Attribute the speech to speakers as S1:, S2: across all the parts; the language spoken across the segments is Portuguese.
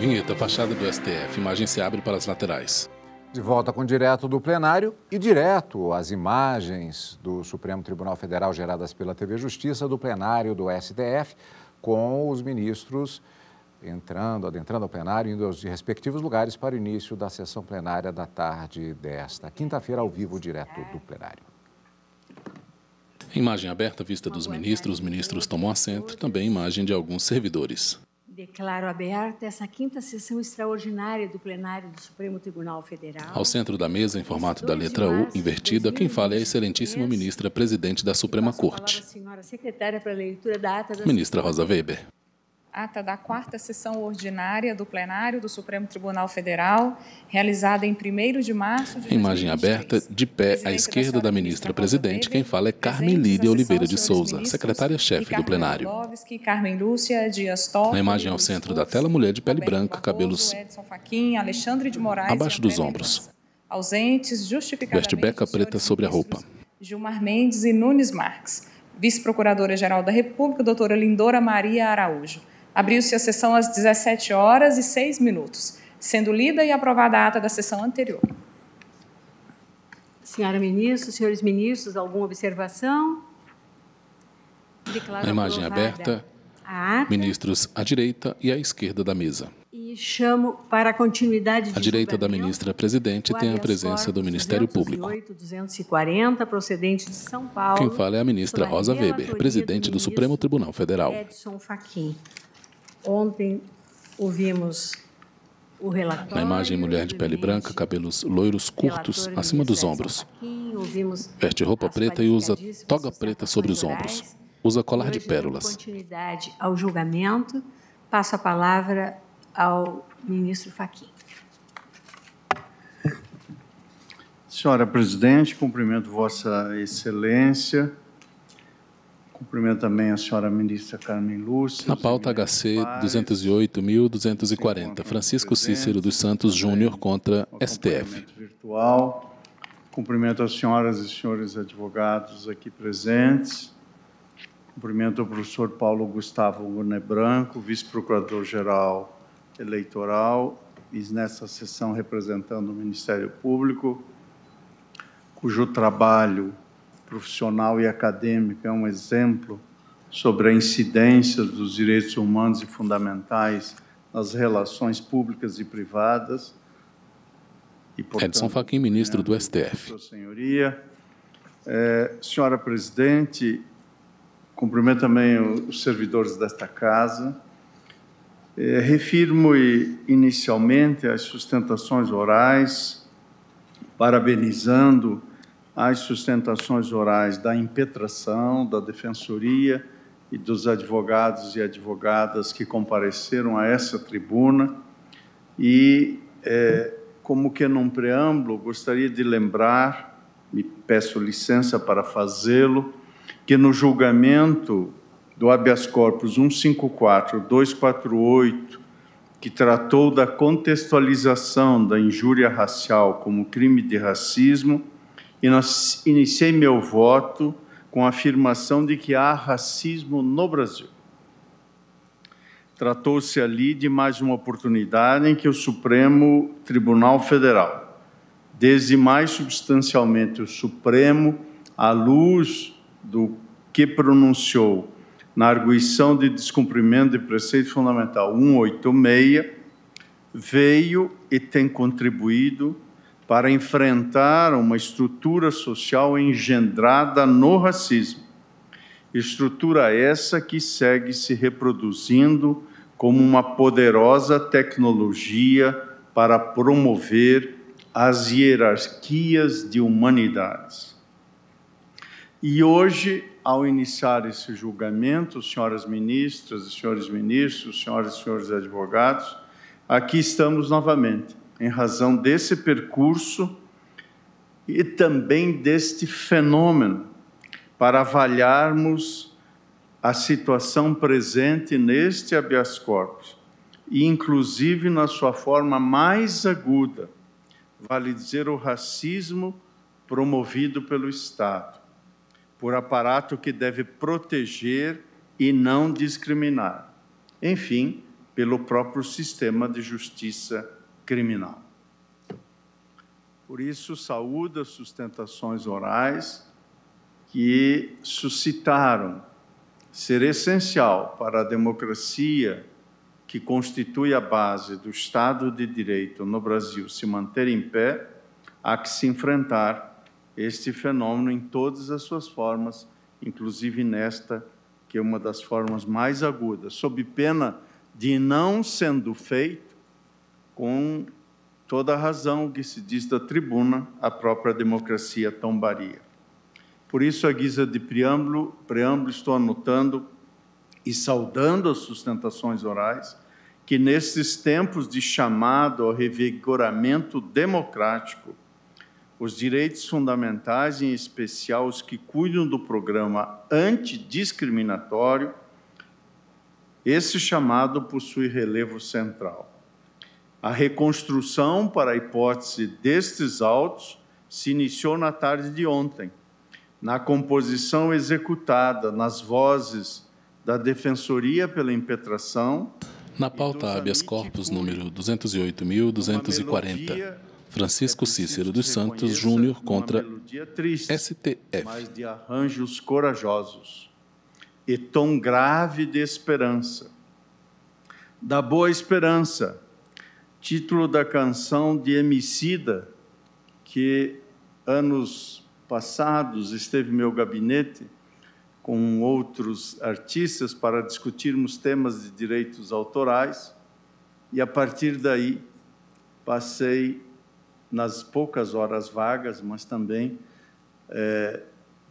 S1: Vinheta, fachada do STF. Imagem se abre para as laterais.
S2: De volta com direto do plenário e direto as imagens do Supremo Tribunal Federal geradas pela TV Justiça do plenário do STF, com os ministros adentrando ao plenário, indo aos respectivos lugares para o início da sessão plenária da tarde desta quinta-feira, ao vivo, direto do plenário.
S1: Imagem aberta, vista dos ministros. Os ministros tomam assento. Também imagem de alguns servidores.
S3: Declaro aberta essa quinta sessão extraordinária do plenário do Supremo Tribunal Federal.
S1: Ao centro da mesa, em formato da letra U, invertida, quem fala é a excelentíssima ministra presidente da Suprema Corte, ministra Rosa Weber.
S4: Ata da quarta sessão ordinária do plenário do Supremo Tribunal Federal, realizada em 1º de março de 2023.
S1: Imagem aberta, de pé à esquerda da ministra presidente, quem fala é Carmen Lídia Oliveira de Souza, secretária-chefe do plenário.
S4: Carmen Lúcia Dias Toffoli,
S1: na imagem ao centro da tela, mulher de pele branca, cabelos
S4: Edson Fachin, Alexandre de Moraes
S1: abaixo dos ombros.
S4: Ausentes, justificadamente,
S1: veste beca preta sobre a roupa.
S4: Gilmar Mendes e Nunes Marques. Vice-procuradora-geral da República, doutora Lindora Maria Araújo. Abriu-se a sessão às 17h06, sendo lida e aprovada a ata da sessão anterior.
S3: Senhora ministra, senhores ministros, alguma observação?
S1: Na imagem aberta, ministros à direita e à esquerda da mesa.
S3: E chamo para a continuidade de
S1: à direita da ministra presidente tem a presença do Ministério Público.
S3: 240, procedente de São Paulo.
S1: Quem fala é a ministra Rosa Weber, presidente do Supremo Tribunal Federal.
S3: Edson Fachin. Ontem ouvimos o relatório.
S1: Na imagem, mulher de pele branca, cabelos loiros curtos acima dos ombros. Veste roupa preta e usa toga preta sobre os ombros. Usa colar de pérolas.
S3: Continuidade ao julgamento, passo a palavra ao ministro Fachin.
S5: Senhora presidente, cumprimento Vossa Excelência. Cumprimento também a senhora ministra Carmen Lúcia.
S1: Na pauta HC 208.240, Francisco Cícero dos Santos Júnior contra STF.
S5: Virtual. Cumprimento as senhoras e senhores advogados aqui presentes. Cumprimento o professor Paulo Gustavo Gurné Branco, vice-procurador-geral eleitoral, e nessa sessão representando o Ministério Público, cujo trabalho profissional e acadêmico é um exemplo sobre a incidência dos direitos humanos e fundamentais nas relações públicas e privadas. E, portanto,
S1: Edson Fachin, ministro do STF.
S5: Sua senhoria, senhora presidente, cumprimento também os servidores desta casa. Refirmo inicialmente as sustentações orais, parabenizando as sustentações orais da impetração, da defensoria e dos advogados e advogadas que compareceram a essa tribuna. E, como que num preâmbulo, gostaria de lembrar, me peço licença para fazê-lo, que no julgamento do habeas corpus 154-248, que tratou da contextualização da injúria racial como crime de racismo, e iniciei meu voto com a afirmação de que há racismo no Brasil. Tratou-se ali de mais uma oportunidade em que o Supremo Tribunal Federal, desde mais substancialmente o Supremo, à luz do que pronunciou na arguição de descumprimento de preceito fundamental 186, veio e tem contribuído para enfrentar uma estrutura social engendrada no racismo. Estrutura essa que segue se reproduzindo como uma poderosa tecnologia para promover as hierarquias de humanidades. E hoje, ao iniciar esse julgamento, senhoras ministras e senhores ministros, senhoras e senhores advogados, aqui estamos novamente, em razão desse percurso e também deste fenômeno, para avaliarmos a situação presente neste habeas corpus, e inclusive na sua forma mais aguda, vale dizer, o racismo promovido pelo Estado, por aparato que deve proteger e não discriminar. Enfim, pelo próprio sistema de justiça criminal. Por isso, saúdo as sustentações orais que suscitaram ser essencial para a democracia que constitui a base do Estado de Direito no Brasil se manter em pé, há que se enfrentar este fenômeno em todas as suas formas, inclusive nesta, que é uma das formas mais agudas, sob pena de, não sendo feito, com toda a razão que se diz da tribuna, a própria democracia tombaria. Por isso, à guisa de preâmbulo, estou anotando e saudando as sustentações orais, que nesses tempos de chamado ao revigoramento democrático, os direitos fundamentais, em especial os que cuidam do programa antidiscriminatório, esse chamado possui relevo central. A reconstrução para a hipótese destes autos se iniciou na tarde de ontem, na composição executada nas vozes da Defensoria pela Impetração.
S1: Na pauta habeas corpus número 208.240, Francisco Cícero dos Santos Júnior contra STF.
S5: Mas de arranjos corajosos e tom grave de esperança. Da boa esperança, título da canção de Emicida, que anos passados esteve em meu gabinete com outros artistas para discutirmos temas de direitos autorais, e a partir daí passei, nas poucas horas vagas, mas também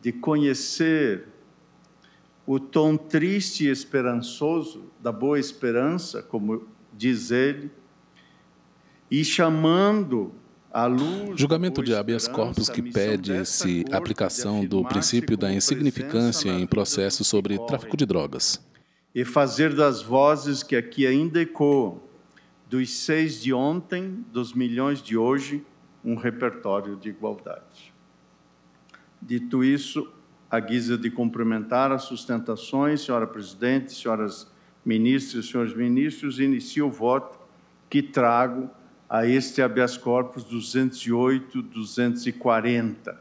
S5: de conhecer o tom triste e esperançoso da boa esperança, como diz ele, e chamando à luz...
S1: Julgamento de habeas corpus que pede-se aplicação do princípio da insignificância em processo sobre tráfico de drogas.
S5: E fazer das vozes que aqui ainda ecoam, dos 6 de ontem, dos milhões de hoje, um repertório de igualdade. Dito isso, à guisa de cumprimentar as sustentações, senhora presidente, senhoras ministras e senhores ministros, inicio o voto que trago a este habeas corpus 208-240.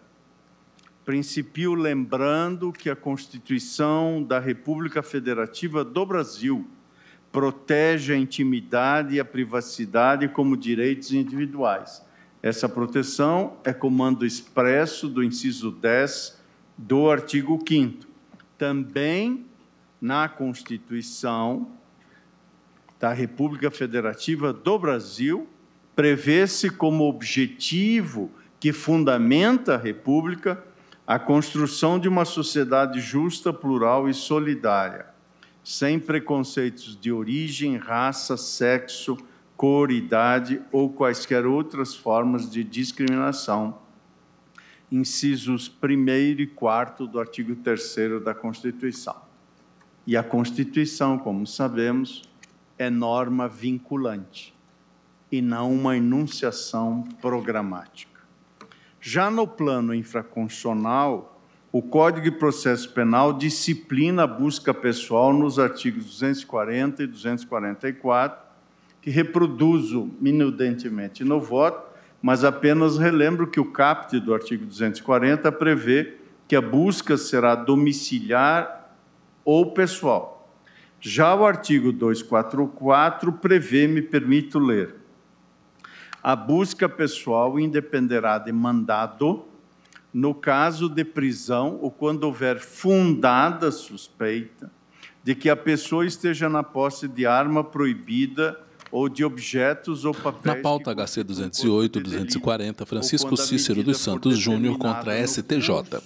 S5: Principio lembrando que a Constituição da República Federativa do Brasil protege a intimidade e a privacidade como direitos individuais. Essa proteção é comando expresso do inciso 10 do artigo 5º. Também na Constituição da República Federativa do Brasil, prevê-se como objetivo que fundamenta a República a construção de uma sociedade justa, plural e solidária, sem preconceitos de origem, raça, sexo, cor, idade ou quaisquer outras formas de discriminação. Incisos 1º e 4º do artigo 3º da Constituição. E a Constituição, como sabemos, é norma vinculante e não uma enunciação programática. Já no plano infraconstitucional, o Código de Processo Penal disciplina a busca pessoal nos artigos 240 e 244, que reproduzo minudentemente no voto, mas apenas relembro que o caput do artigo 240 prevê que a busca será domiciliar ou pessoal. Já o artigo 244 prevê, me permito ler, a busca pessoal independerá de mandado no caso de prisão ou quando houver fundada suspeita de que a pessoa esteja na posse de arma proibida ou de objetos ou papéis...
S1: Na pauta HC 208-240, Francisco Cícero dos Santos Júnior contra a STJ.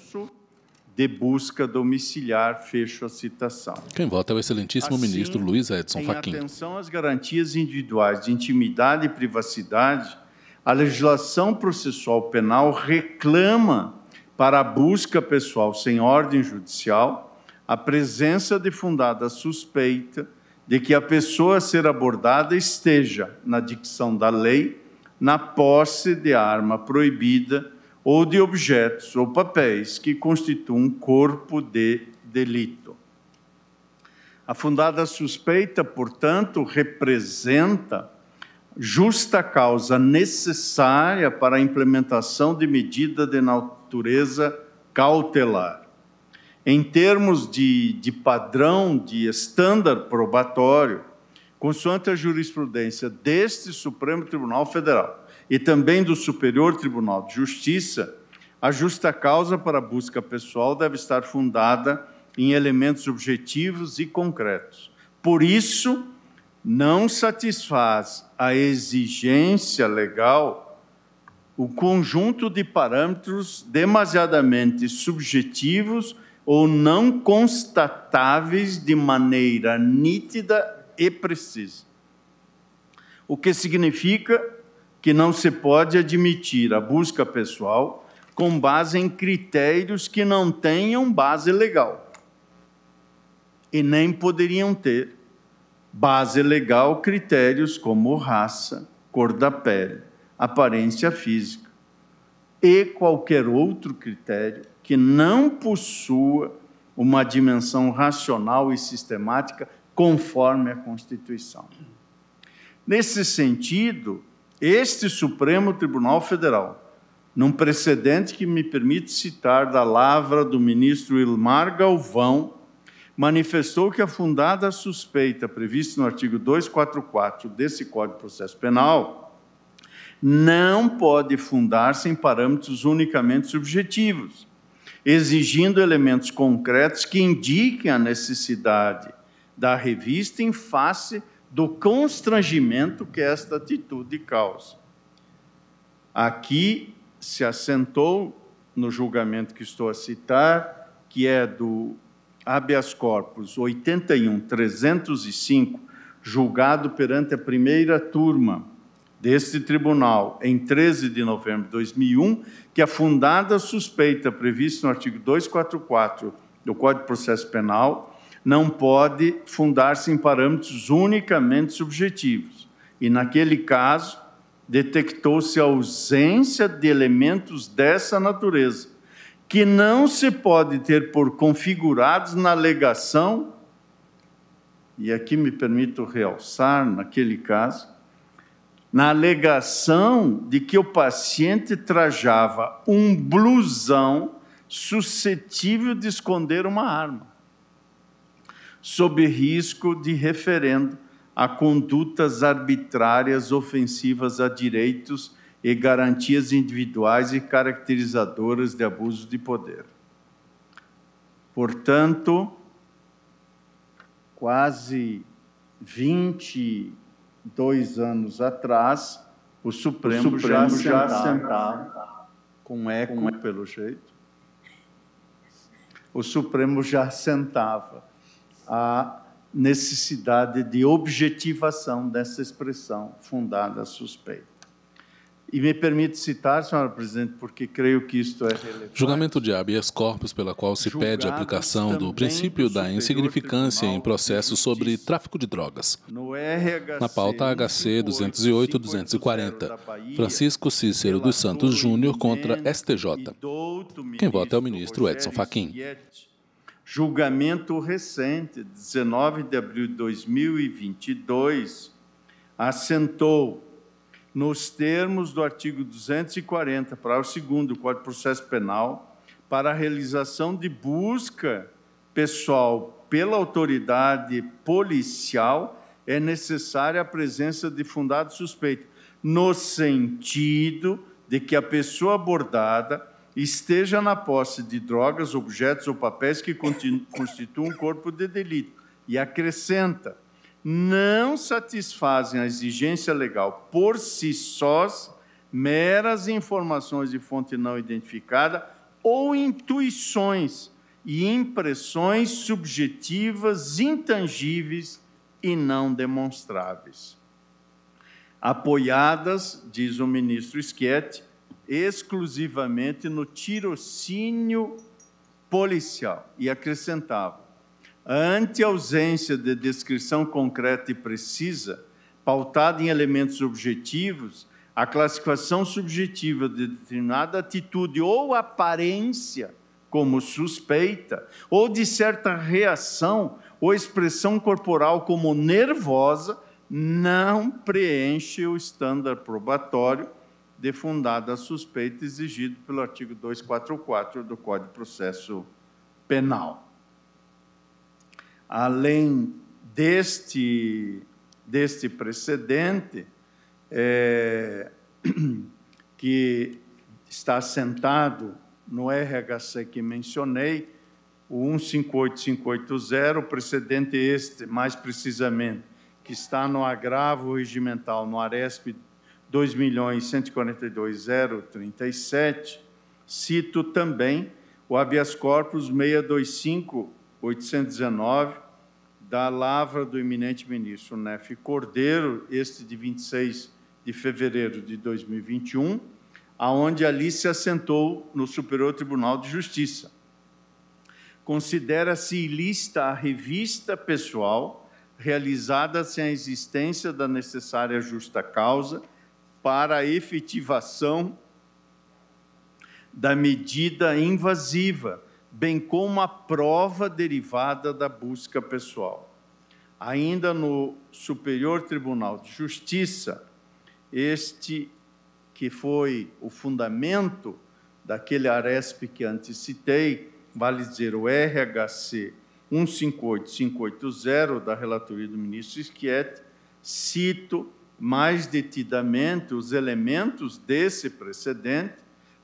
S5: De busca domiciliar, fecho a citação.
S1: Quem vota é o excelentíssimo ministro Luiz Edson Fachin.
S5: Em atenção às garantias individuais de intimidade e privacidade, a legislação processual penal reclama para a busca pessoal sem ordem judicial a presença de fundada suspeita de que a pessoa a ser abordada esteja, na dicção da lei, na posse de arma proibida ou de objetos ou papéis que constituam um corpo de delito. A fundada suspeita, portanto, representa justa causa necessária para a implementação de medida de natureza cautelar. Em termos de padrão, de estándar probatório, consoante a jurisprudência deste Supremo Tribunal Federal e também do Superior Tribunal de Justiça, a justa causa para a busca pessoal deve estar fundada em elementos objetivos e concretos. Por isso, não satisfaz a exigência legal o conjunto de parâmetros demasiadamente subjetivos ou não constatáveis de maneira nítida e precisa. O que significa que não se pode admitir a busca pessoal com base em critérios que não tenham base legal e nem poderiam ter base legal critérios como raça, cor da pele, aparência física e qualquer outro critério que não possua uma dimensão racional e sistemática conforme a Constituição. Nesse sentido, este Supremo Tribunal Federal, num precedente que me permite citar da lavra do ministro Ilmar Galvão, manifestou que a fundada suspeita prevista no artigo 244 desse Código de Processo Penal não pode fundar-se em parâmetros unicamente subjetivos, exigindo elementos concretos que indiquem a necessidade da revista em face do constrangimento que esta atitude causa. Aqui se assentou no julgamento que estou a citar, que é do habeas corpus 81.305, julgado perante a primeira turma deste tribunal em 13 de novembro de 2001, que a fundada suspeita prevista no artigo 244 do Código de Processo Penal não pode fundar-se em parâmetros unicamente subjetivos. E, naquele caso, detectou-se a ausência de elementos dessa natureza, que não se pode ter por configurados na alegação, e aqui me permito realçar, naquele caso, na alegação de que o paciente trajava um blusão suscetível de esconder uma arma, sob risco de referendo a condutas arbitrárias ofensivas a direitos e garantias individuais e caracterizadoras de abuso de poder. Portanto, quase 22 anos atrás, o Supremo já assentava, com eco pelo jeito, o Supremo já assentava a necessidade de objetivação dessa expressão fundada a suspeita. E me permite citar, senhora presidente, porque creio que isto é relevante.
S1: Julgamento de habeas corpus pela qual se pede a aplicação do princípio da insignificância em processos sobre tráfico de drogas. Na pauta HC 208-240, Francisco Cícero dos Santos Júnior contra STJ. Quem vota é o ministro Edson Fachin.
S5: Julgamento recente, 19 de abril de 2022, assentou nos termos do artigo 240, parágrafo 2º do Código de Processo Penal, para a realização de busca pessoal pela autoridade policial, é necessária a presença de fundado suspeito, no sentido de que a pessoa abordada esteja na posse de drogas, objetos ou papéis que constituam um corpo de delito. E acrescenta: não satisfazem a exigência legal por si sós meras informações de fonte não identificada ou intuições e impressões subjetivas, intangíveis e não demonstráveis. Apoiadas, diz o ministro Schietti, exclusivamente no tirocínio policial. E acrescentava: ante a ausência de descrição concreta e precisa, pautada em elementos objetivos, a classificação subjetiva de determinada atitude ou aparência como suspeita, ou de certa reação ou expressão corporal como nervosa não preenche o estándar probatório de fundada suspeita exigido pelo artigo 244 do Código de Processo Penal. Além deste precedente, que está assentado no RHC que mencionei, o 158580, precedente este, mais precisamente, que está no agravo regimental, no ARESP 2.142.037, cito também o habeas corpus 625.819, da lavra do eminente ministro Nefe Cordeiro, este de 26 de fevereiro de 2021, aonde ali se assentou no Superior Tribunal de Justiça. Considera-se ilícita a revista pessoal realizada sem a existência da necessária justa causa para a efetivação da medida invasiva, bem como a prova derivada da busca pessoal. Ainda no Superior Tribunal de Justiça, este que foi o fundamento daquele ARESP que antes citei, vale dizer, o RHC 158580, da relatoria do ministro Schietti, cito mais detidamente os elementos desse precedente,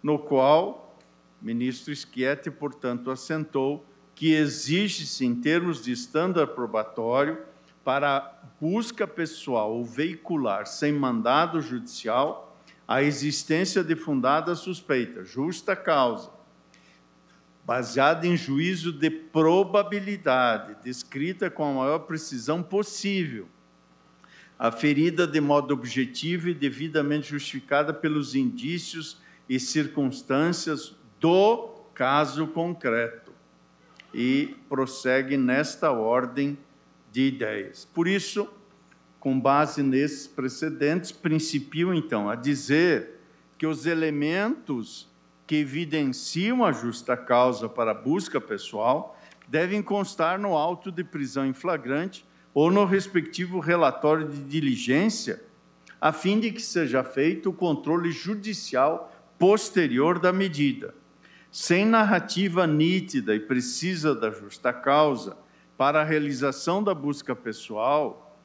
S5: no qual o ministro Schietti, portanto, assentou que exige-se, em termos de estándar probatório, para busca pessoal ou veicular sem mandado judicial, a existência de fundada suspeita, justa causa, baseada em juízo de probabilidade, descrita com a maior precisão possível, aferida de modo objetivo e devidamente justificada pelos indícios e circunstâncias do caso concreto. E prossegue nesta ordem de ideias. Por isso, com base nesses precedentes, principio, então, a dizer que os elementos que evidenciam a justa causa para a busca pessoal devem constar no auto de prisão em flagrante ou no respectivo relatório de diligência, a fim de que seja feito o controle judicial posterior da medida. Sem narrativa nítida e precisa da justa causa para a realização da busca pessoal,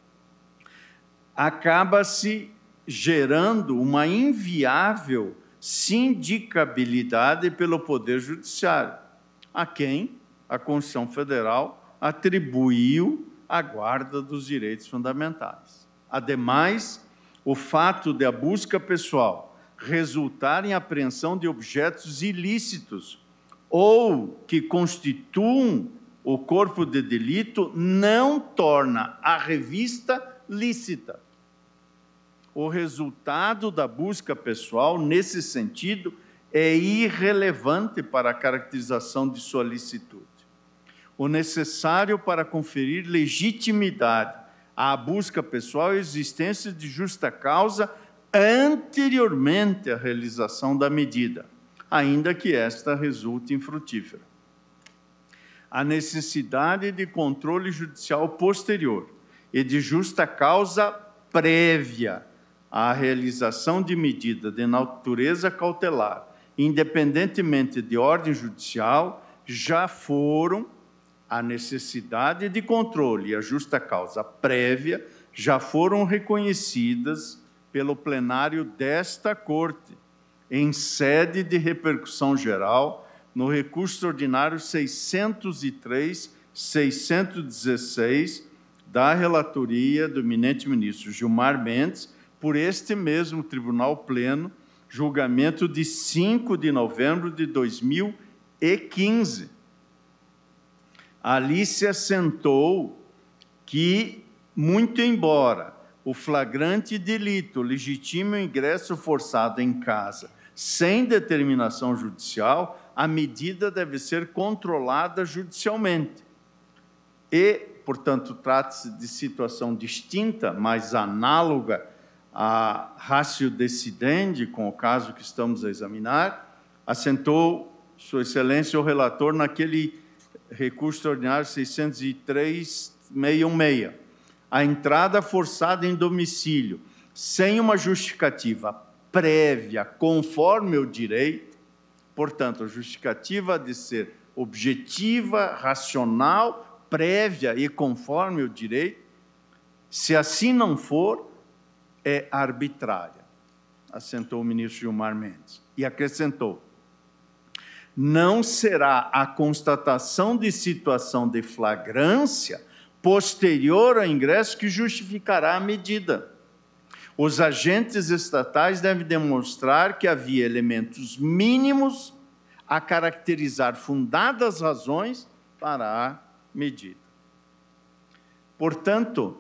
S5: acaba-se gerando uma inviável sindicabilidade pelo Poder Judiciário, a quem a Constituição Federal atribuiu a guarda dos direitos fundamentais. Ademais, o fato de a busca pessoal resultar em apreensão de objetos ilícitos ou que constituam o corpo de delito não torna a revista lícita. O resultado da busca pessoal, nesse sentido, é irrelevante para a caracterização de sua licitude. O necessário para conferir legitimidade à busca pessoal é a existência de justa causa anteriormente à realização da medida, ainda que esta resulte infrutífera. A necessidade de controle judicial posterior e de justa causa prévia à realização de medida de natureza cautelar, independentemente de ordem judicial, já foram a necessidade de controle e a justa causa prévia já foram reconhecidas pelo plenário desta Corte, em sede de repercussão geral, no recurso ordinário 603/616, da relatoria do eminente ministro Gilmar Mendes, por este mesmo Tribunal Pleno, julgamento de 5 de novembro de 2015. Ali se assentou que, muito embora o flagrante delito legitime o ingresso forçado em casa sem determinação judicial, a medida deve ser controlada judicialmente. E, portanto, trata-se de situação distinta, mas análoga a ratio decidendi, com o caso que estamos a examinar, assentou Sua Excelência o relator naquele recurso ordinário 603.616. A entrada forçada em domicílio sem uma justificativa prévia conforme o direito, portanto, a justificativa de ser objetiva, racional, prévia e conforme o direito, se assim não for, é arbitrária, assentou o ministro Gilmar Mendes. E acrescentou: não será a constatação de situação de flagrância posterior ao ingresso que justificará a medida. Os agentes estatais devem demonstrar que havia elementos mínimos a caracterizar fundadas razões para a medida. Portanto,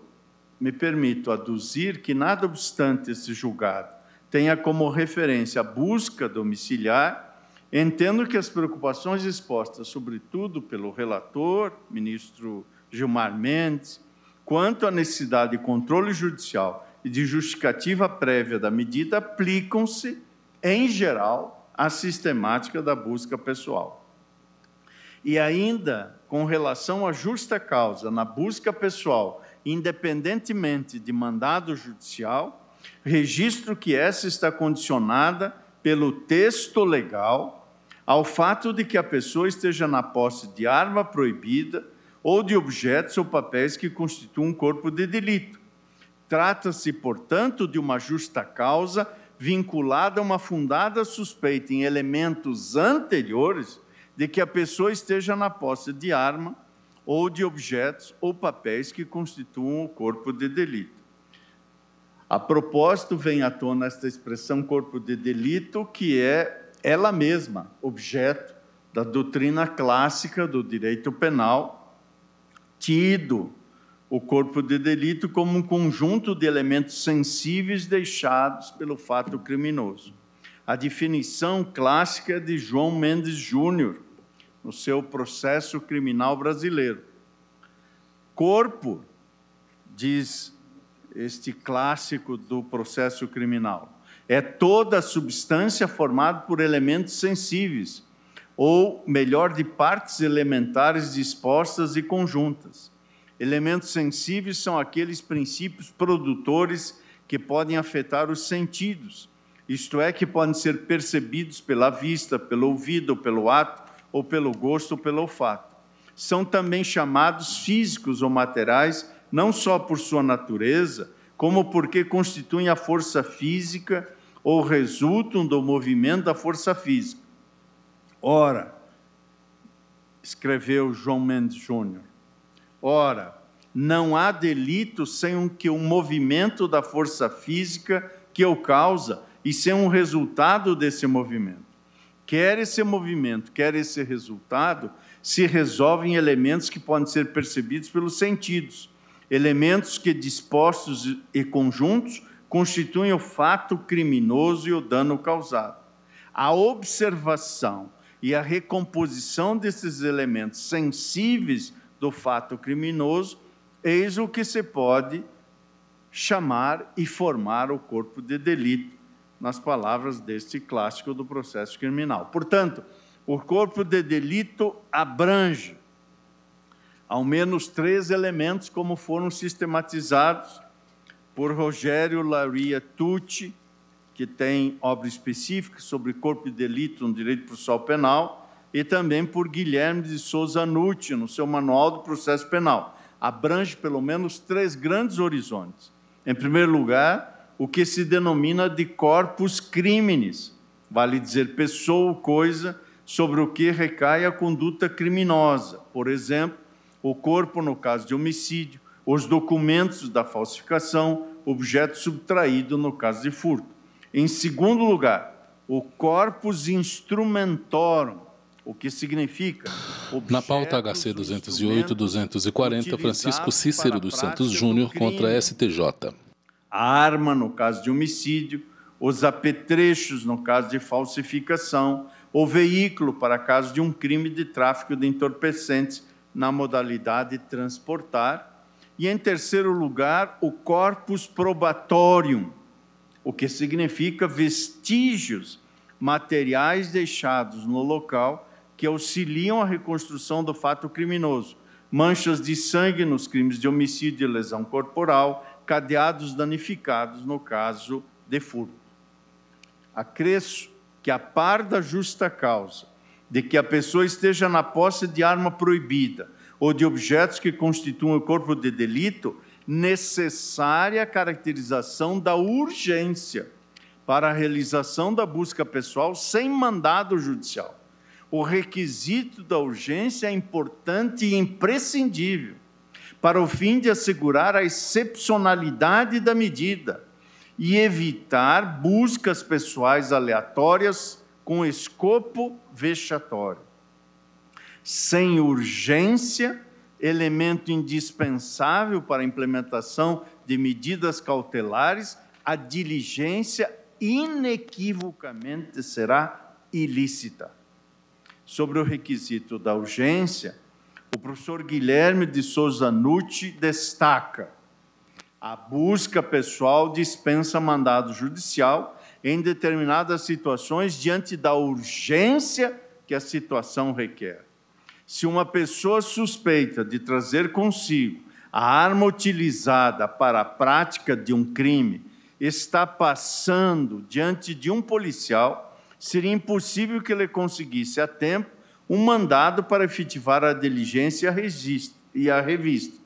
S5: me permito aduzir que, nada obstante esse julgado tenha como referência a busca domiciliar, entendo que as preocupações expostas, sobretudo pelo relator, ministro Gilmar Mendes, quanto à necessidade de controle judicial e de justificativa prévia da medida, aplicam-se, em geral, à sistemática da busca pessoal. E ainda, com relação à justa causa na busca pessoal, independentemente de mandado judicial, registro que essa está condicionada pelo texto legal ao fato de que a pessoa esteja na posse de arma proibida ou de objetos ou papéis que constituam um corpo de delito. Trata-se, portanto, de uma justa causa vinculada a uma fundada suspeita em elementos anteriores de que a pessoa esteja na posse de arma ou de objetos ou papéis que constituam o corpo de delito. A propósito, vem à tona esta expressão corpo de delito, que é ela mesma objeto da doutrina clássica do direito penal, tido o corpo de delito como um conjunto de elementos sensíveis deixados pelo fato criminoso. A definição clássica de João Mendes Júnior, no seu Processo Criminal Brasileiro. Corpo, diz este clássico do processo criminal, é toda a substância formada por elementos sensíveis, ou, melhor, de partes elementares dispostas e conjuntas. Elementos sensíveis são aqueles princípios produtores que podem afetar os sentidos, isto é, que podem ser percebidos pela vista, pelo ouvido, pelo ato, ou pelo gosto ou pelo olfato. São também chamados físicos ou materiais, não só por sua natureza, como porque constituem a força física ou resultam do movimento da força física. Ora, escreveu João Mendes Júnior, ora, não há delito sem que um movimento da força física que o causa e sem um resultado desse movimento. Quer esse movimento, quer esse resultado, se resolvem em elementos que podem ser percebidos pelos sentidos, elementos que, dispostos e conjuntos, constituem o fato criminoso e o dano causado. A observação e a recomposição desses elementos sensíveis do fato criminoso, eis o que se pode chamar e formar o corpo de delito, nas palavras deste clássico do processo criminal. Portanto, o corpo de delito abrange ao menos 3 elementos, como foram sistematizados por Rogério Lauria Tucci, que tem obra específica sobre corpo de delito no direito processual penal, e também por Guilherme de Souza Nucci, no seu Manual do Processo Penal. Abrange pelo menos 3 grandes horizontes. Em primeiro lugar, o que se denomina de corpus criminis, vale dizer pessoa ou coisa sobre o que recai a conduta criminosa. Por exemplo, o corpo no caso de homicídio, os documentos da falsificação, objeto subtraído no caso de furto. Em segundo lugar, o corpus instrumentorum, o que significa...
S1: Na pauta HC 208-240, Francisco Cícero dos Santos Júnior contra a STJ.
S5: A arma, no caso de homicídio, os apetrechos, no caso de falsificação, o veículo, para caso de um crime de tráfico de entorpecentes, na modalidade transportar. E, em terceiro lugar, o corpus probatorium, o que significa vestígios materiais deixados no local que auxiliam a reconstrução do fato criminoso, manchas de sangue nos crimes de homicídio e lesão corporal, cadeados danificados no caso de furto. Acresço que, a par da justa causa de que a pessoa esteja na posse de arma proibida ou de objetos que constituam o corpo de delito, necessária a caracterização da urgência para a realização da busca pessoal sem mandado judicial. O requisito da urgência é importante e imprescindível para o fim de assegurar a excepcionalidade da medida e evitar buscas pessoais aleatórias com escopo vexatório. Sem urgência, elemento indispensável para a implementação de medidas cautelares, a diligência inequivocamente será ilícita. Sobre o requisito da urgência, o professor Guilherme de Souza Nucci destaca: a busca pessoal dispensa mandado judicial em determinadas situações diante da urgência que a situação requer. Se uma pessoa suspeita de trazer consigo a arma utilizada para a prática de um crime está passando diante de um policial, seria impossível que ele conseguisse a tempo um mandado para efetivar a diligência e a revista.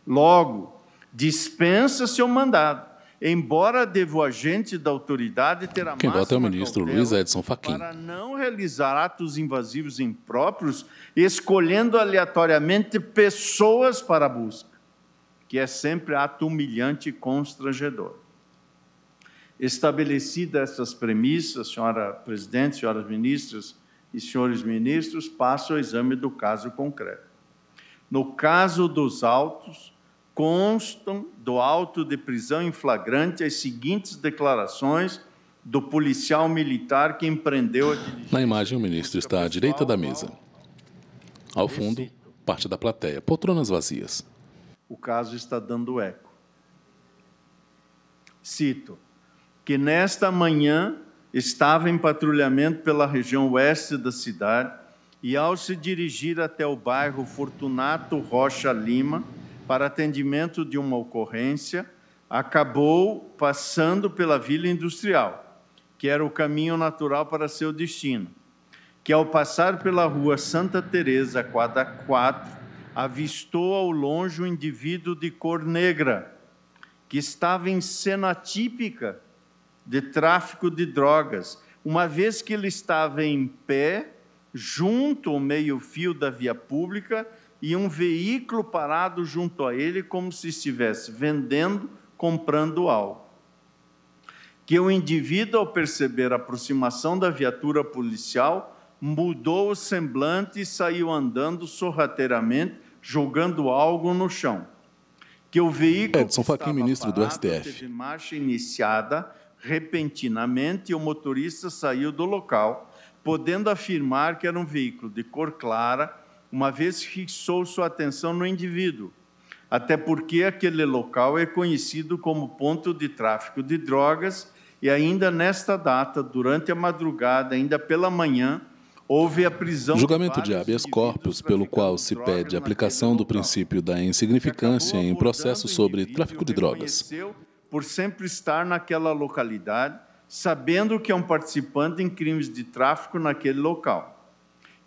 S5: Logo, dispensa-se o mandado, embora deva o agente da autoridade ter a
S1: Quem vota é o
S5: máxima
S1: ministro
S5: cautela
S1: Luiz Edson Fachin.
S5: para não realizar atos invasivos impróprios, escolhendo aleatoriamente pessoas para a busca, que é sempre ato humilhante e constrangedor. Estabelecidas essas premissas, senhora presidente, senhoras ministras e senhores ministros, passo ao exame do caso concreto. No caso dos autos, constam do auto de prisão em flagrante as seguintes declarações do policial militar que empreendeu a diligência.
S1: Na imagem, o ministro está à direita da mesa. Ao fundo, parte da plateia, poltronas vazias.
S5: O caso está dando eco. Cito: que nesta manhã estava em patrulhamento pela região oeste da cidade e, ao se dirigir até o bairro Fortunato Rocha Lima para atendimento de uma ocorrência, acabou passando pela Vila Industrial, que era o caminho natural para seu destino, que, ao passar pela rua Santa Teresa, quadra 4, avistou ao longe um indivíduo de cor negra, que estava em cena típica de tráfico de drogas, uma vez que ele estava em pé, junto ao meio-fio da via pública, e um veículo parado junto a ele, como se estivesse vendendo, comprando algo. Que o indivíduo, ao perceber a aproximação da viatura policial, mudou o semblante e saiu andando sorrateiramente, jogando algo no chão. Que o veículo
S1: Edson Fachin, ministro do STF.
S5: teve marcha iniciada repentinamente e o motorista saiu do local, podendo afirmar que era um veículo de cor clara, uma vez que fixou sua atenção no indivíduo, até porque aquele local é conhecido como ponto de tráfico de drogas e ainda nesta data, durante a madrugada, ainda pela manhã, houve a prisão...
S1: Julgamento de habeas corpus, pelo qual se pede a aplicação do princípio da insignificância em processo sobre tráfico de drogas.
S5: Por sempre estar naquela localidade, sabendo que é um participante em crimes de tráfico naquele local,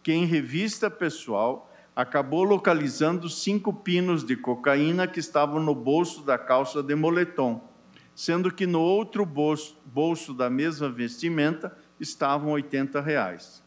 S5: que em revista pessoal acabou localizando 5 pinos de cocaína que estavam no bolso da calça de moletom, sendo que no outro bolso da mesma vestimenta estavam R$80.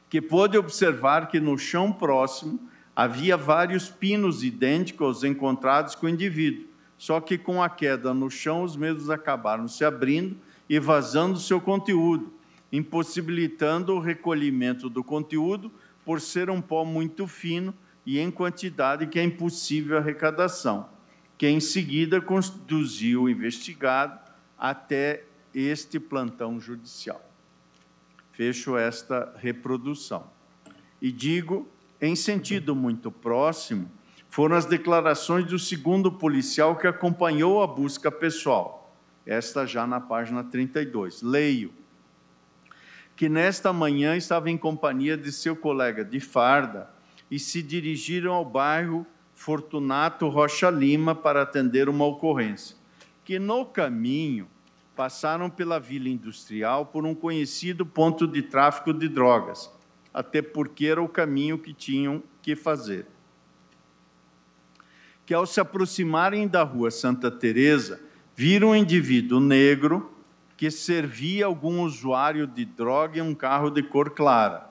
S5: Que pôde observar que no chão próximo havia vários pinos idênticos aos encontrados com o indivíduo, só que com a queda no chão os mesmos acabaram se abrindo e vazando seu conteúdo, impossibilitando o recolhimento do conteúdo por ser um pó muito fino e em quantidade que é impossível a arrecadação, que em seguida conduziu o investigado até este plantão judicial. Fecho esta reprodução. E digo, em sentido muito próximo, foram as declarações do segundo policial que acompanhou a busca pessoal. Esta já na página 32. Leio. que nesta manhã estava em companhia de seu colega de farda e se dirigiram ao bairro Fortunato Rocha Lima para atender uma ocorrência, que no caminho passaram pela Vila Industrial por um conhecido ponto de tráfico de drogas, até porque era o caminho que tinham que fazer. Que ao se aproximarem da rua Santa Teresa, viram um indivíduo negro que servia algum usuário de droga em um carro de cor clara.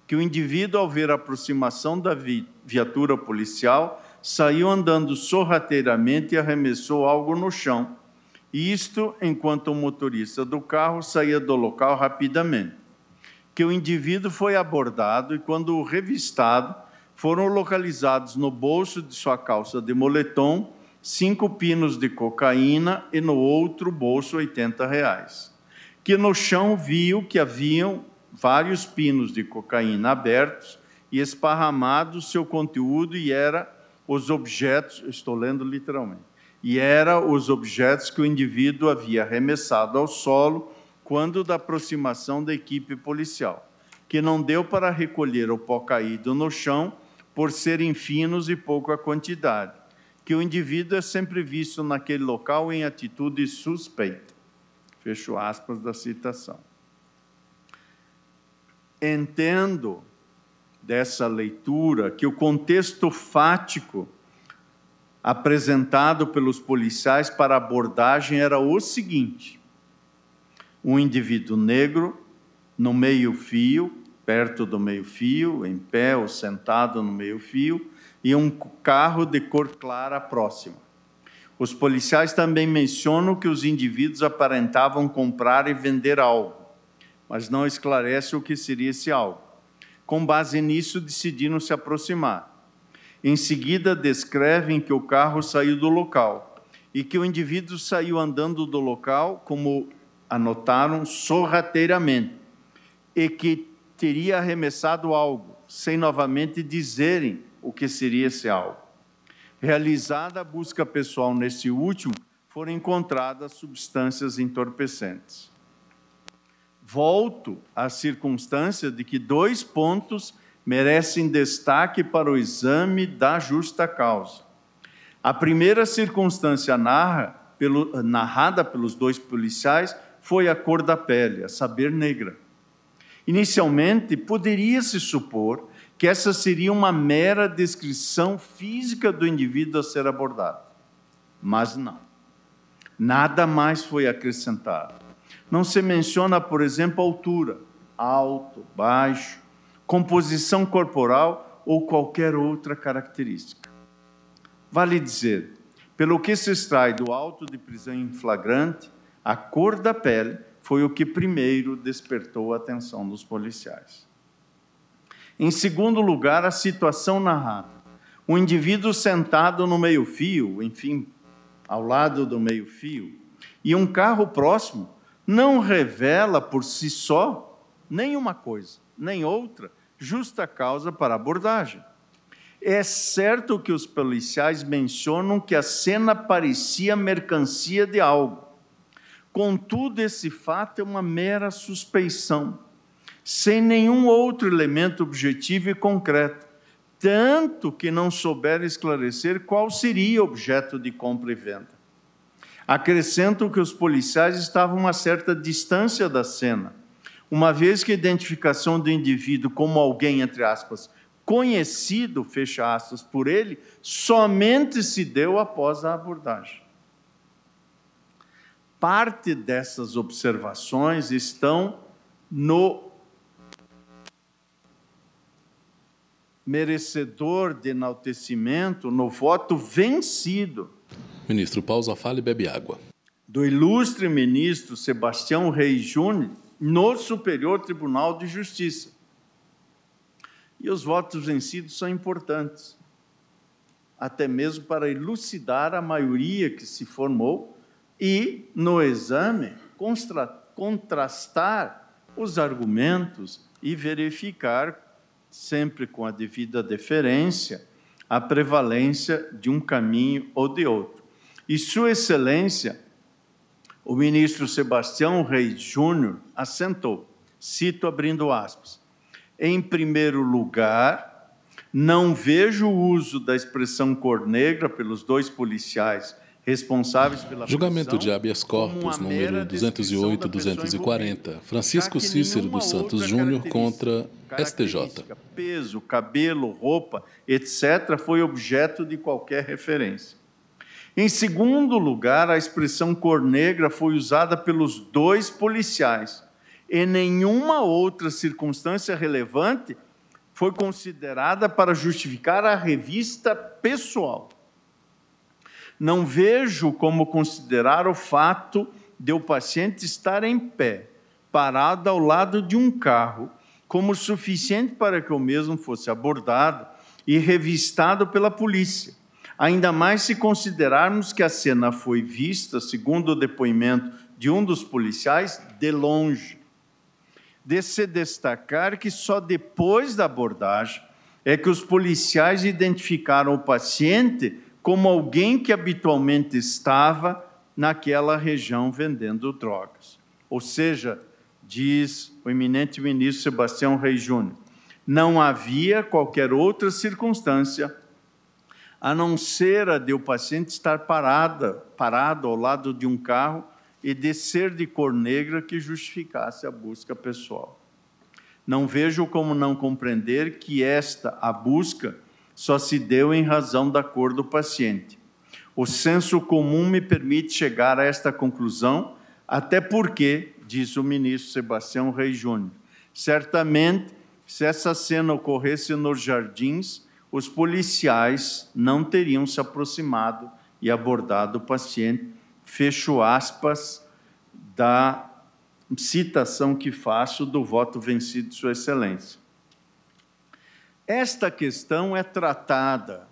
S5: Que o indivíduo, ao ver a aproximação da viatura policial, saiu andando sorrateiramente e arremessou algo no chão. Isto enquanto o motorista do carro saía do local rapidamente. Que o indivíduo foi abordado e, quando revistado, foram localizados no bolso de sua calça de moletom 5 pinos de cocaína e no outro bolso R$80. Que no chão viu que haviam vários pinos de cocaína abertos e esparramados seu conteúdo e era os objetos, estou lendo literalmente, e era os objetos que o indivíduo havia arremessado ao solo quando da aproximação da equipe policial, que não deu para recolher o pó caído no chão por serem finos e pouca quantidade, que o indivíduo é sempre visto naquele local em atitude suspeita. Fecho aspas da citação. Entendo dessa leitura que o contexto fático apresentado pelos policiais para a abordagem era o seguinte: um indivíduo negro no meio-fio, perto do meio-fio, em pé ou sentado no meio-fio, e um carro de cor clara próximo. Os policiais também mencionam que os indivíduos aparentavam comprar e vender algo, mas não esclarece o que seria esse algo. Com base nisso, decidiram se aproximar. Em seguida, descrevem que o carro saiu do local e que o indivíduo saiu andando do local, como anotaram, sorrateiramente, e que teria arremessado algo, sem novamente dizerem o que seria esse algo. Realizada a busca pessoal nesse último, foram encontradas substâncias entorpecentes. Volto à circunstância de que 2 pontos merecem destaque para o exame da justa causa. A primeira circunstância narrada pelos 2 policiais foi a cor da pele, a saber, negra. Inicialmente, poderia-se supor que essa seria uma mera descrição física do indivíduo a ser abordado. Mas não. Nada mais foi acrescentado. Não se menciona, por exemplo, altura, alto, baixo, composição corporal ou qualquer outra característica. Vale dizer, pelo que se extrai do auto de prisão em flagrante, a cor da pele foi o que primeiro despertou a atenção dos policiais. Em segundo lugar, a situação narrada. Um indivíduo sentado no meio-fio, enfim, ao lado do meio-fio, e um carro próximo, não revela por si só nem uma coisa, nem outra, justa causa para abordagem. É certo que os policiais mencionam que a cena parecia mercancia de algo. Contudo, esse fato é uma mera suspeição, sem nenhum outro elemento objetivo e concreto, tanto que não souberam esclarecer qual seria o objeto de compra e venda. Acrescentam que os policiais estavam a uma certa distância da cena, uma vez que a identificação do indivíduo como alguém, entre aspas, conhecido, fecha aspas, por ele, somente se deu após a abordagem. Parte dessas observações estão no merecedor de enaltecimento, no voto vencido.
S1: Ministro, pausa, fala e bebe água.
S5: Do ilustre ministro Sebastião Reis Júnior, no Superior Tribunal de Justiça. E os votos vencidos são importantes, até mesmo para elucidar a maioria que se formou e, no exame, contrastar os argumentos e verificar, sempre com a devida deferência, a prevalência de um caminho ou de outro. E Sua Excelência, o ministro Sebastião Reis Júnior, assentou, Cito abrindo aspas. Em primeiro lugar, não vejo o uso da expressão cor negra pelos 2 policiais responsáveis pela
S1: julgamento de habeas corpus número 208-240, Francisco Cícero dos Santos Júnior contra STJ.
S5: Peso, cabelo, roupa, etc., foi objeto de qualquer referência. Em segundo lugar, a expressão cor negra foi usada pelos 2 policiais. E nenhuma outra circunstância relevante foi considerada para justificar a revista pessoal. Não vejo como considerar o fato de o paciente estar em pé, parado ao lado de um carro, como suficiente para que o mesmo fosse abordado e revistado pela polícia. Ainda mais se considerarmos que a cena foi vista, segundo o depoimento de um dos policiais, de longe. De se destacar que só depois da abordagem é que os policiais identificaram o paciente como alguém que habitualmente estava naquela região vendendo drogas. Ou seja, diz o eminente ministro Sebastião Reis Júnior, não havia qualquer outra circunstância a não ser a de o paciente estar parado ao lado de um carro e de ser de cor negra que justificasse a busca pessoal. Não vejo como não compreender que a busca, só se deu em razão da cor do paciente. O senso comum me permite chegar a esta conclusão, até porque, diz o ministro Sebastião Reis Júnior, certamente, se essa cena ocorresse nos jardins, os policiais não teriam se aproximado e abordado o paciente, fecho aspas, da citação que faço do voto vencido de Sua Excelência. Esta questão é tratada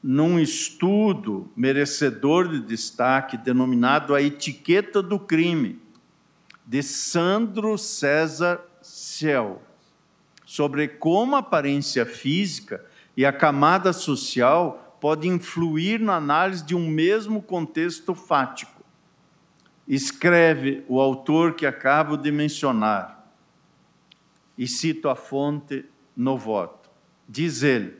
S5: num estudo merecedor de destaque, denominado A Etiqueta do Crime, de Sandro César Ciel, sobre como a aparência física e a camada social podem influir na análise de um mesmo contexto fático. Escreve o autor que acabo de mencionar, e cito a fonte no voto. Diz ele,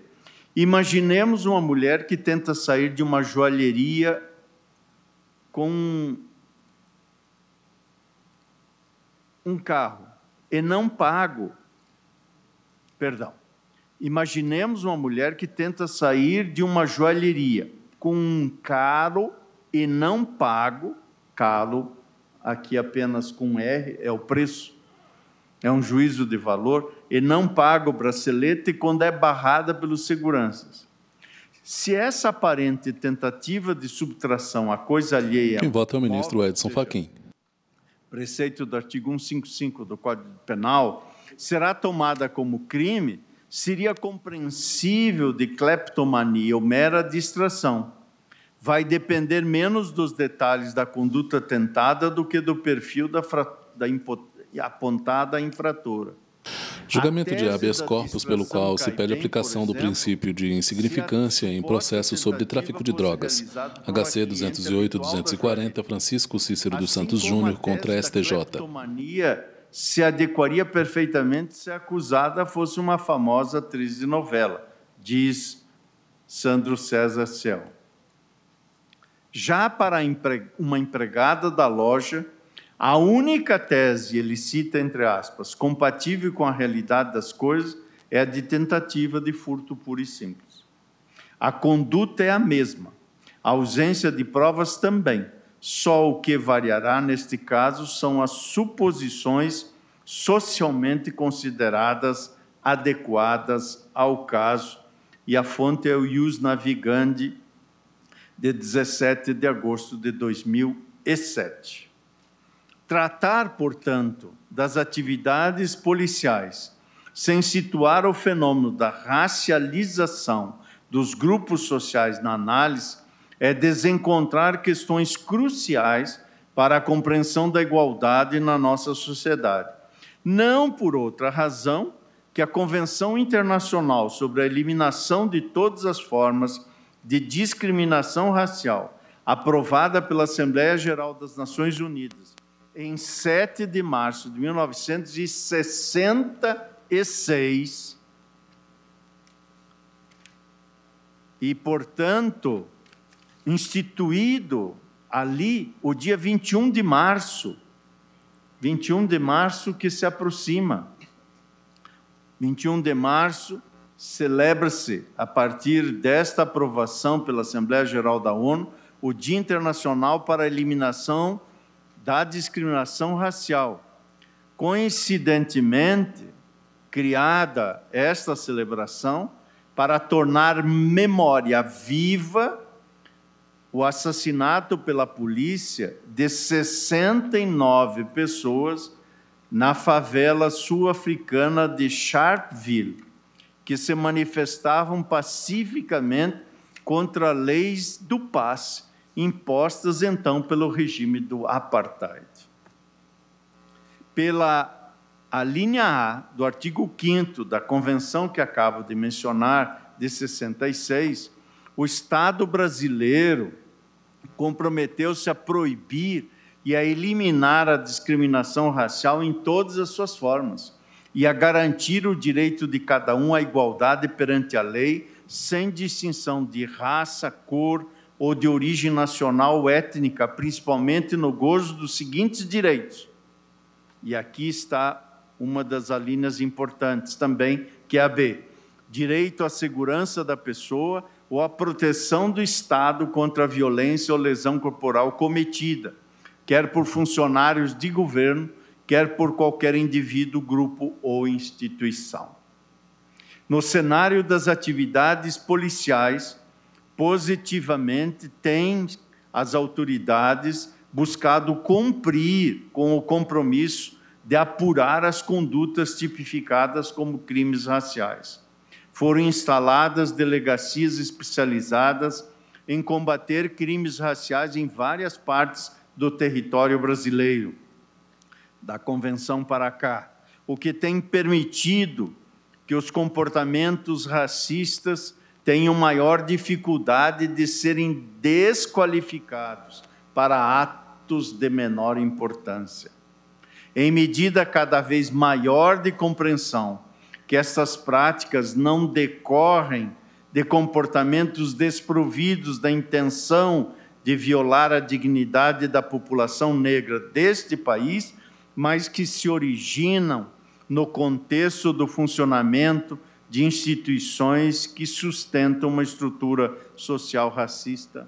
S5: imaginemos uma mulher que tenta sair de uma joalheria com um carro e não pago. Imaginemos uma mulher que tenta sair de uma joalheria com um caro e não pago, caro, aqui apenas com R, é o preço, é um juízo de valor, e não paga o bracelete quando é barrada pelos seguranças. Se essa aparente tentativa de subtração à coisa alheia...
S1: Quem vota é o ministro Edson Fachin.
S5: Preceito do artigo 155 do Código Penal, será tomada como crime, seria compreensível de cleptomania ou mera distração. Vai depender menos dos detalhes da conduta tentada do que do perfil da apontada infratora.
S1: Julgamento de habeas corpus pelo qual se pede aplicação do princípio de insignificância em processo sobre tráfico de drogas. HC 208-240, Francisco Cícero dos Santos Júnior contra STJ.
S5: Se adequaria perfeitamente se a acusada fosse uma famosa atriz de novela, diz Sandro César Ciel. Já para uma empregada da loja, a única tese, ele cita entre aspas, compatível com a realidade das coisas, é a de tentativa de furto puro e simples. A conduta é a mesma, a ausência de provas também. Só o que variará neste caso são as suposições socialmente consideradas adequadas ao caso, e a fonte é o Ius Navigandi, de 17 de agosto de 2007. Tratar, portanto, das atividades policiais, sem situar o fenômeno da racialização dos grupos sociais na análise, é desencontrar questões cruciais para a compreensão da igualdade na nossa sociedade. Não por outra razão que a Convenção Internacional sobre a Eliminação de Todas as Formas de Discriminação Racial, aprovada pela Assembleia Geral das Nações Unidas em 7 de março de 1966 e, portanto, instituído ali o dia 21 de março que se aproxima. 21 de março celebra-se, a partir desta aprovação pela Assembleia Geral da ONU, o Dia Internacional para a Eliminação da Discriminação Racial. Coincidentemente, criada esta celebração para tornar memória viva o assassinato pela polícia de 69 pessoas na favela sul-africana de Sharpeville, que se manifestavam pacificamente contra leis do passe impostas então pelo regime do apartheid. Pela linha A do artigo 5º da Convenção que acabo de mencionar, de 66, o Estado brasileiro comprometeu-se a proibir e a eliminar a discriminação racial em todas as suas formas e a garantir o direito de cada um à igualdade perante a lei, sem distinção de raça, cor ou de origem nacional ou étnica, principalmente no gozo dos seguintes direitos. E aqui está uma das alíneas importantes também, que é a B. Direito à segurança da pessoa ou à proteção do Estado contra a violência ou lesão corporal cometida, quer por funcionários de governo, quer por qualquer indivíduo, grupo ou instituição. No cenário das atividades policiais, positivamente têm as autoridades buscado cumprir com o compromisso de apurar as condutas tipificadas como crimes raciais. Foram instaladas delegacias especializadas em combater crimes raciais em várias partes do território brasileiro, da Convenção para cá, o que tem permitido que os comportamentos racistas tenham maior dificuldade de serem desqualificados para atos de menor importância. Em medida cada vez maior de compreensão que essas práticas não decorrem de comportamentos desprovidos da intenção de violar a dignidade da população negra deste país, mas que se originam no contexto do funcionamento de instituições que sustentam uma estrutura social racista.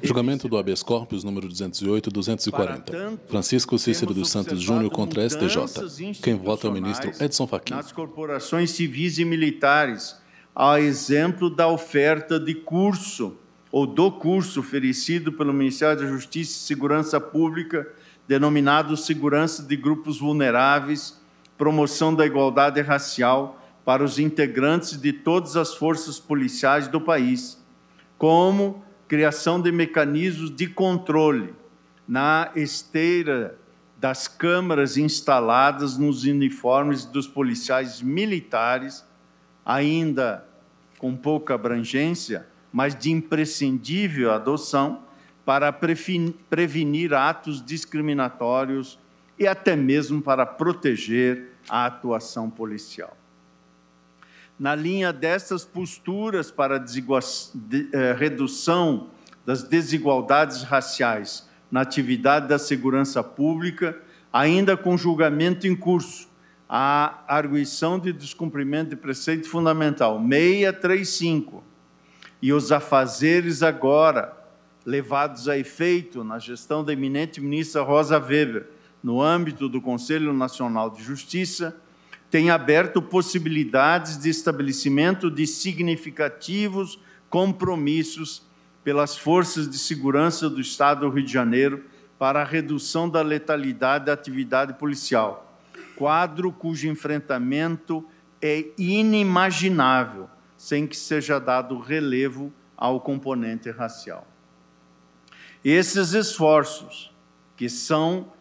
S1: Julgamento do habeas corpus número 208-240. Francisco Cícero dos Santos Júnior contra STJ. Quem vota é o ministro Edson Fachin.
S5: Nas corporações civis e militares, a exemplo da oferta de curso ou do curso oferecido pelo Ministério da Justiça e Segurança Pública, denominado Segurança de Grupos Vulneráveis, Promoção da Igualdade Racial para os integrantes de todas as forças policiais do país, como criação de mecanismos de controle na esteira das câmaras instaladas nos uniformes dos policiais militares, ainda com pouca abrangência, mas de imprescindível adoção para prevenir atos discriminatórios e até mesmo para proteger a atuação policial. Na linha dessas posturas para a redução das desigualdades raciais na atividade da segurança pública, ainda com julgamento em curso, a arguição de descumprimento de preceito fundamental 635 e os afazeres agora levados a efeito na gestão da eminente ministra Rosa Weber, no âmbito do Conselho Nacional de Justiça, tem aberto possibilidades de estabelecimento de significativos compromissos pelas forças de segurança do Estado do Rio de Janeiro para a redução da letalidade da atividade policial, quadro cujo enfrentamento é inimaginável sem que seja dado relevo ao componente racial. Esses esforços, que são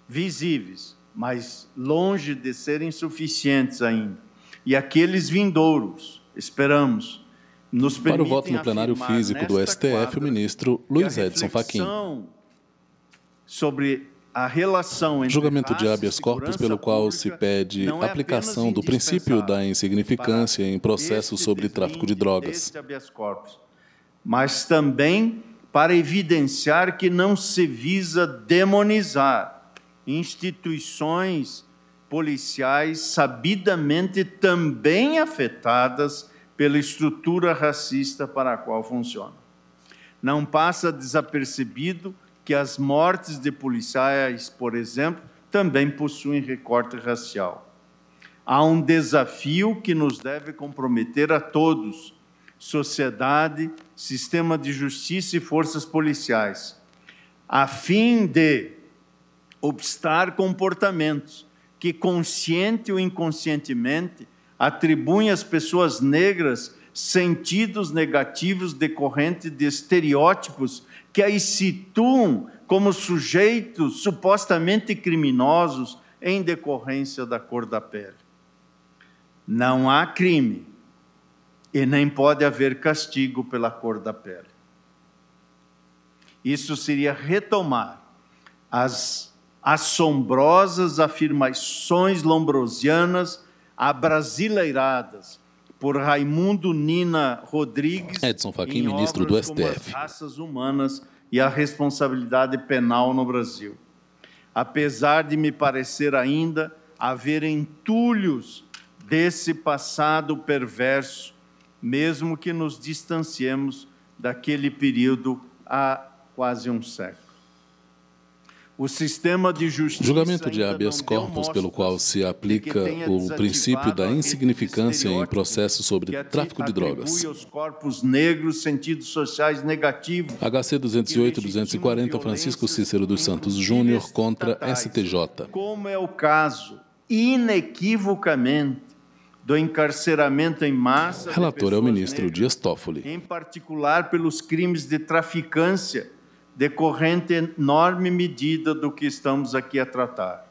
S5: visíveis, mas longe de serem suficientes ainda, e aqueles vindouros, esperamos, nos permitem
S1: para o voto no plenário físico do STF, o ministro Luiz Edson Fachin.
S5: sobre a relação entre
S1: julgamento de habeas corpus pelo qual se pede aplicação do princípio da insignificância em processos sobre tráfico de drogas.
S5: Mas também para evidenciar que não se visa demonizar instituições policiais sabidamente também afetadas pela estrutura racista para a qual funciona. Não passa desapercebido que as mortes de policiais, por exemplo, também possuem recorte racial. Há um desafio que nos deve comprometer a todos, sociedade, sistema de justiça e forças policiais, a fim de obstar comportamentos que, consciente ou inconscientemente, atribuem às pessoas negras sentidos negativos decorrentes de estereótipos que as situam como sujeitos supostamente criminosos em decorrência da cor da pele. Não há crime e nem pode haver castigo pela cor da pele. Isso seria retomar as assombrosas afirmações lombrosianas abrasileiradas por Raimundo Nina Rodrigues,
S1: Edson Fachin, ministro do STF.
S5: As raças humanas e a responsabilidade penal no Brasil. Apesar de me parecer ainda haver entulhos desse passado perverso, mesmo que nos distanciemos daquele período há quase um século. O sistema de justiça
S1: julgamento de habeas corpus pelo qual se aplica o princípio da insignificância em processos sobre tráfico de drogas.
S5: Aos corpos negros sentidos sociais negativos.
S1: HC 208-240, Francisco Cícero dos Santos Júnior contra STJ.
S5: Como é o caso, inequivocamente, do encarceramento em massa.
S1: Relator é o ministro Dias Toffoli.
S5: Em particular pelos crimes de traficância, decorrente em enorme medida do que estamos aqui a tratar.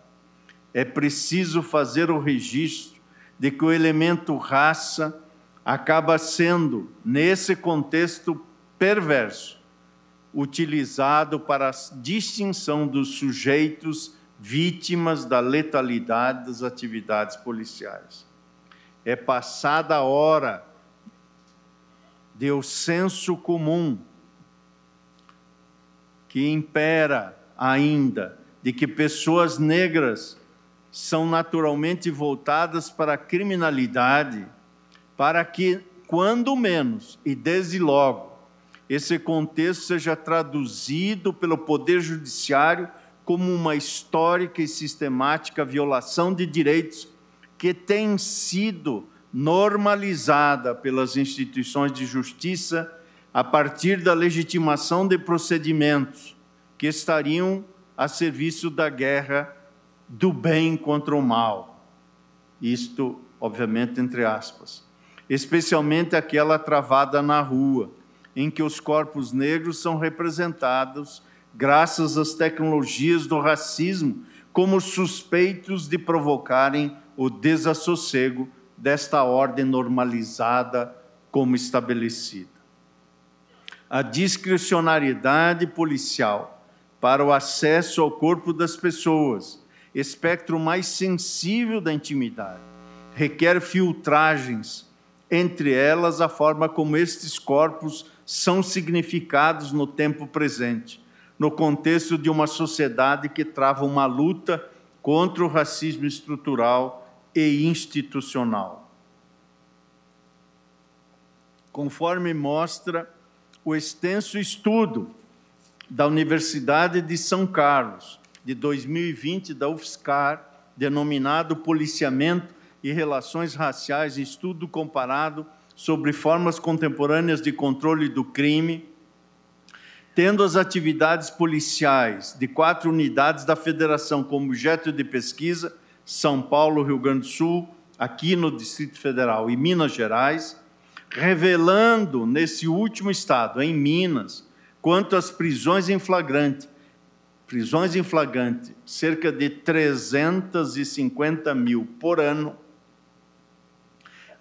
S5: É preciso fazer o registro de que o elemento raça acaba sendo, nesse contexto perverso, utilizado para a distinção dos sujeitos vítimas da letalidade das atividades policiais. É passada a hora de o senso comum que impera ainda, de que pessoas negras são naturalmente voltadas para a criminalidade, para que, quando menos, e desde logo, esse contexto seja traduzido pelo Poder Judiciário como uma histórica e sistemática violação de direitos que tem sido normalizada pelas instituições de justiça a partir da legitimação de procedimentos que estariam a serviço da guerra do bem contra o mal. Isto, obviamente, entre aspas. Especialmente aquela travada na rua, em que os corpos negros são representados, graças às tecnologias do racismo, como suspeitos de provocarem o desassossego desta ordem normalizada como estabelecida. A discricionariedade policial para o acesso ao corpo das pessoas, espectro mais sensível da intimidade, requer filtragens, entre elas a forma como estes corpos são significados no tempo presente, no contexto de uma sociedade que trava uma luta contra o racismo estrutural e institucional. Conforme mostra o extenso estudo da Universidade de São Carlos, de 2020, da UFSCar, denominado Policiamento e Relações Raciais, estudo comparado sobre formas contemporâneas de controle do crime, tendo as atividades policiais de 4 unidades da Federação como objeto de pesquisa, São Paulo, Rio Grande do Sul, aqui no Distrito Federal e Minas Gerais, revelando nesse último estado, em Minas, quanto às prisões em flagrante, cerca de 350 mil por ano,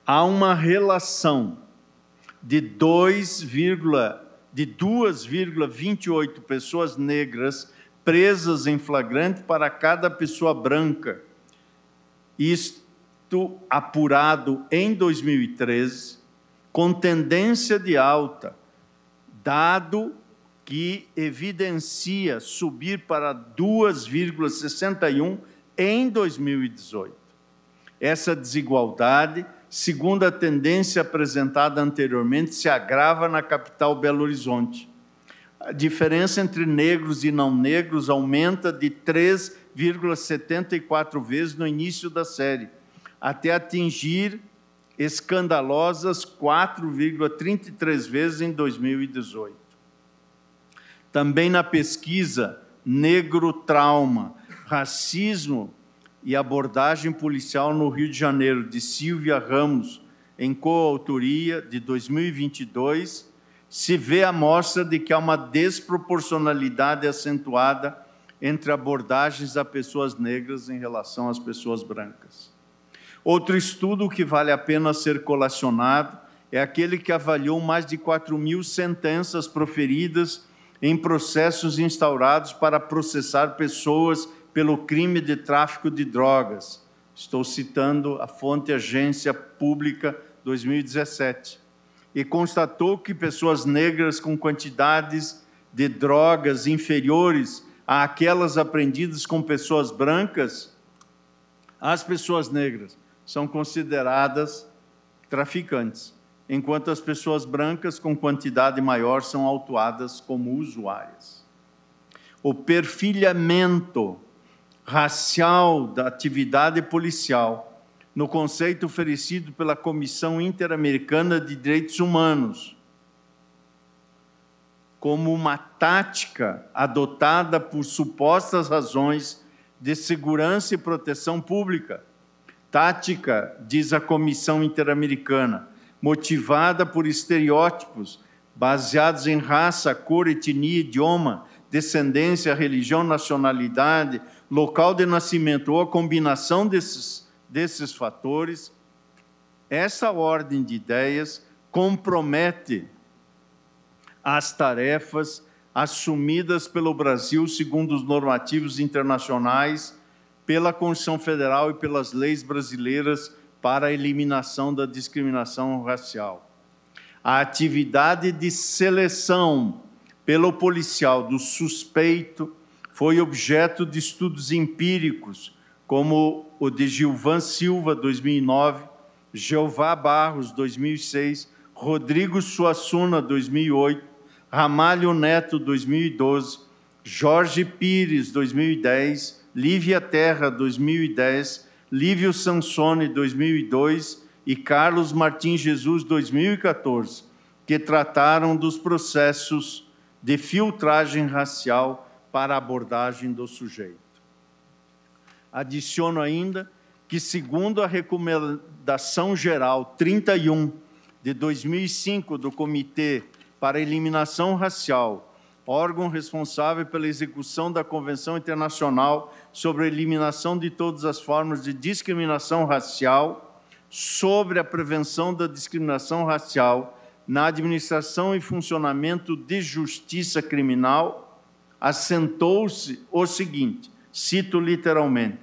S5: há uma relação de 2,28 pessoas negras presas em flagrante para cada pessoa branca. Isto apurado em 2013, com tendência de alta, dado que evidencia subir para 2,61 em 2018. Essa desigualdade, segundo a tendência apresentada anteriormente, se agrava na capital Belo Horizonte. A diferença entre negros e não negros aumenta de 3,74 vezes no início da série, até atingir escandalosas 4,33 vezes em 2018. Também na pesquisa Negro Trauma, Racismo e Abordagem Policial no Rio de Janeiro, de Silvia Ramos, em coautoria de 2022, se vê a mostra de que há uma desproporcionalidade acentuada entre abordagens a pessoas negras em relação às pessoas brancas. Outro estudo que vale a pena ser colacionado é aquele que avaliou mais de 4.000 sentenças proferidas em processos instaurados para processar pessoas pelo crime de tráfico de drogas. Estou citando a fonte Agência Pública 2017. E constatou que pessoas negras com quantidades de drogas inferiores àquelas apreendidas com pessoas brancas, as pessoas negras são consideradas traficantes, enquanto as pessoas brancas com quantidade maior são autuadas como usuárias. O perfilhamento racial da atividade policial, no conceito oferecido pela Comissão Interamericana de Direitos Humanos, como uma tática adotada por supostas razões de segurança e proteção pública. Tática, diz a Comissão Interamericana, motivada por estereótipos baseados em raça, cor, etnia, idioma, descendência, religião, nacionalidade, local de nascimento ou a combinação desses fatores. Essa ordem de ideias compromete as tarefas assumidas pelo Brasil segundo os normativos internacionais, pela Constituição Federal e pelas leis brasileiras para a eliminação da discriminação racial. A atividade de seleção pelo policial do suspeito foi objeto de estudos empíricos, como o de Gilvan Silva, 2009, Jeová Barros, 2006, Rodrigo Suassuna, 2008, Ramalho Neto, 2012, Jorge Pires, 2010, Lívia Terra, 2010, Lívio Sansone, 2002 e Carlos Martins Jesus, 2014, que trataram dos processos de filtragem racial para a abordagem do sujeito. Adiciono ainda que, segundo a Recomendação Geral 31 de 2005 do Comitê para a Eliminação Racial, órgão responsável pela execução da Convenção Internacional sobre a Eliminação de todas as formas de discriminação racial, sobre a prevenção da discriminação racial na administração e funcionamento de justiça criminal, assentou-se o seguinte, cito literalmente,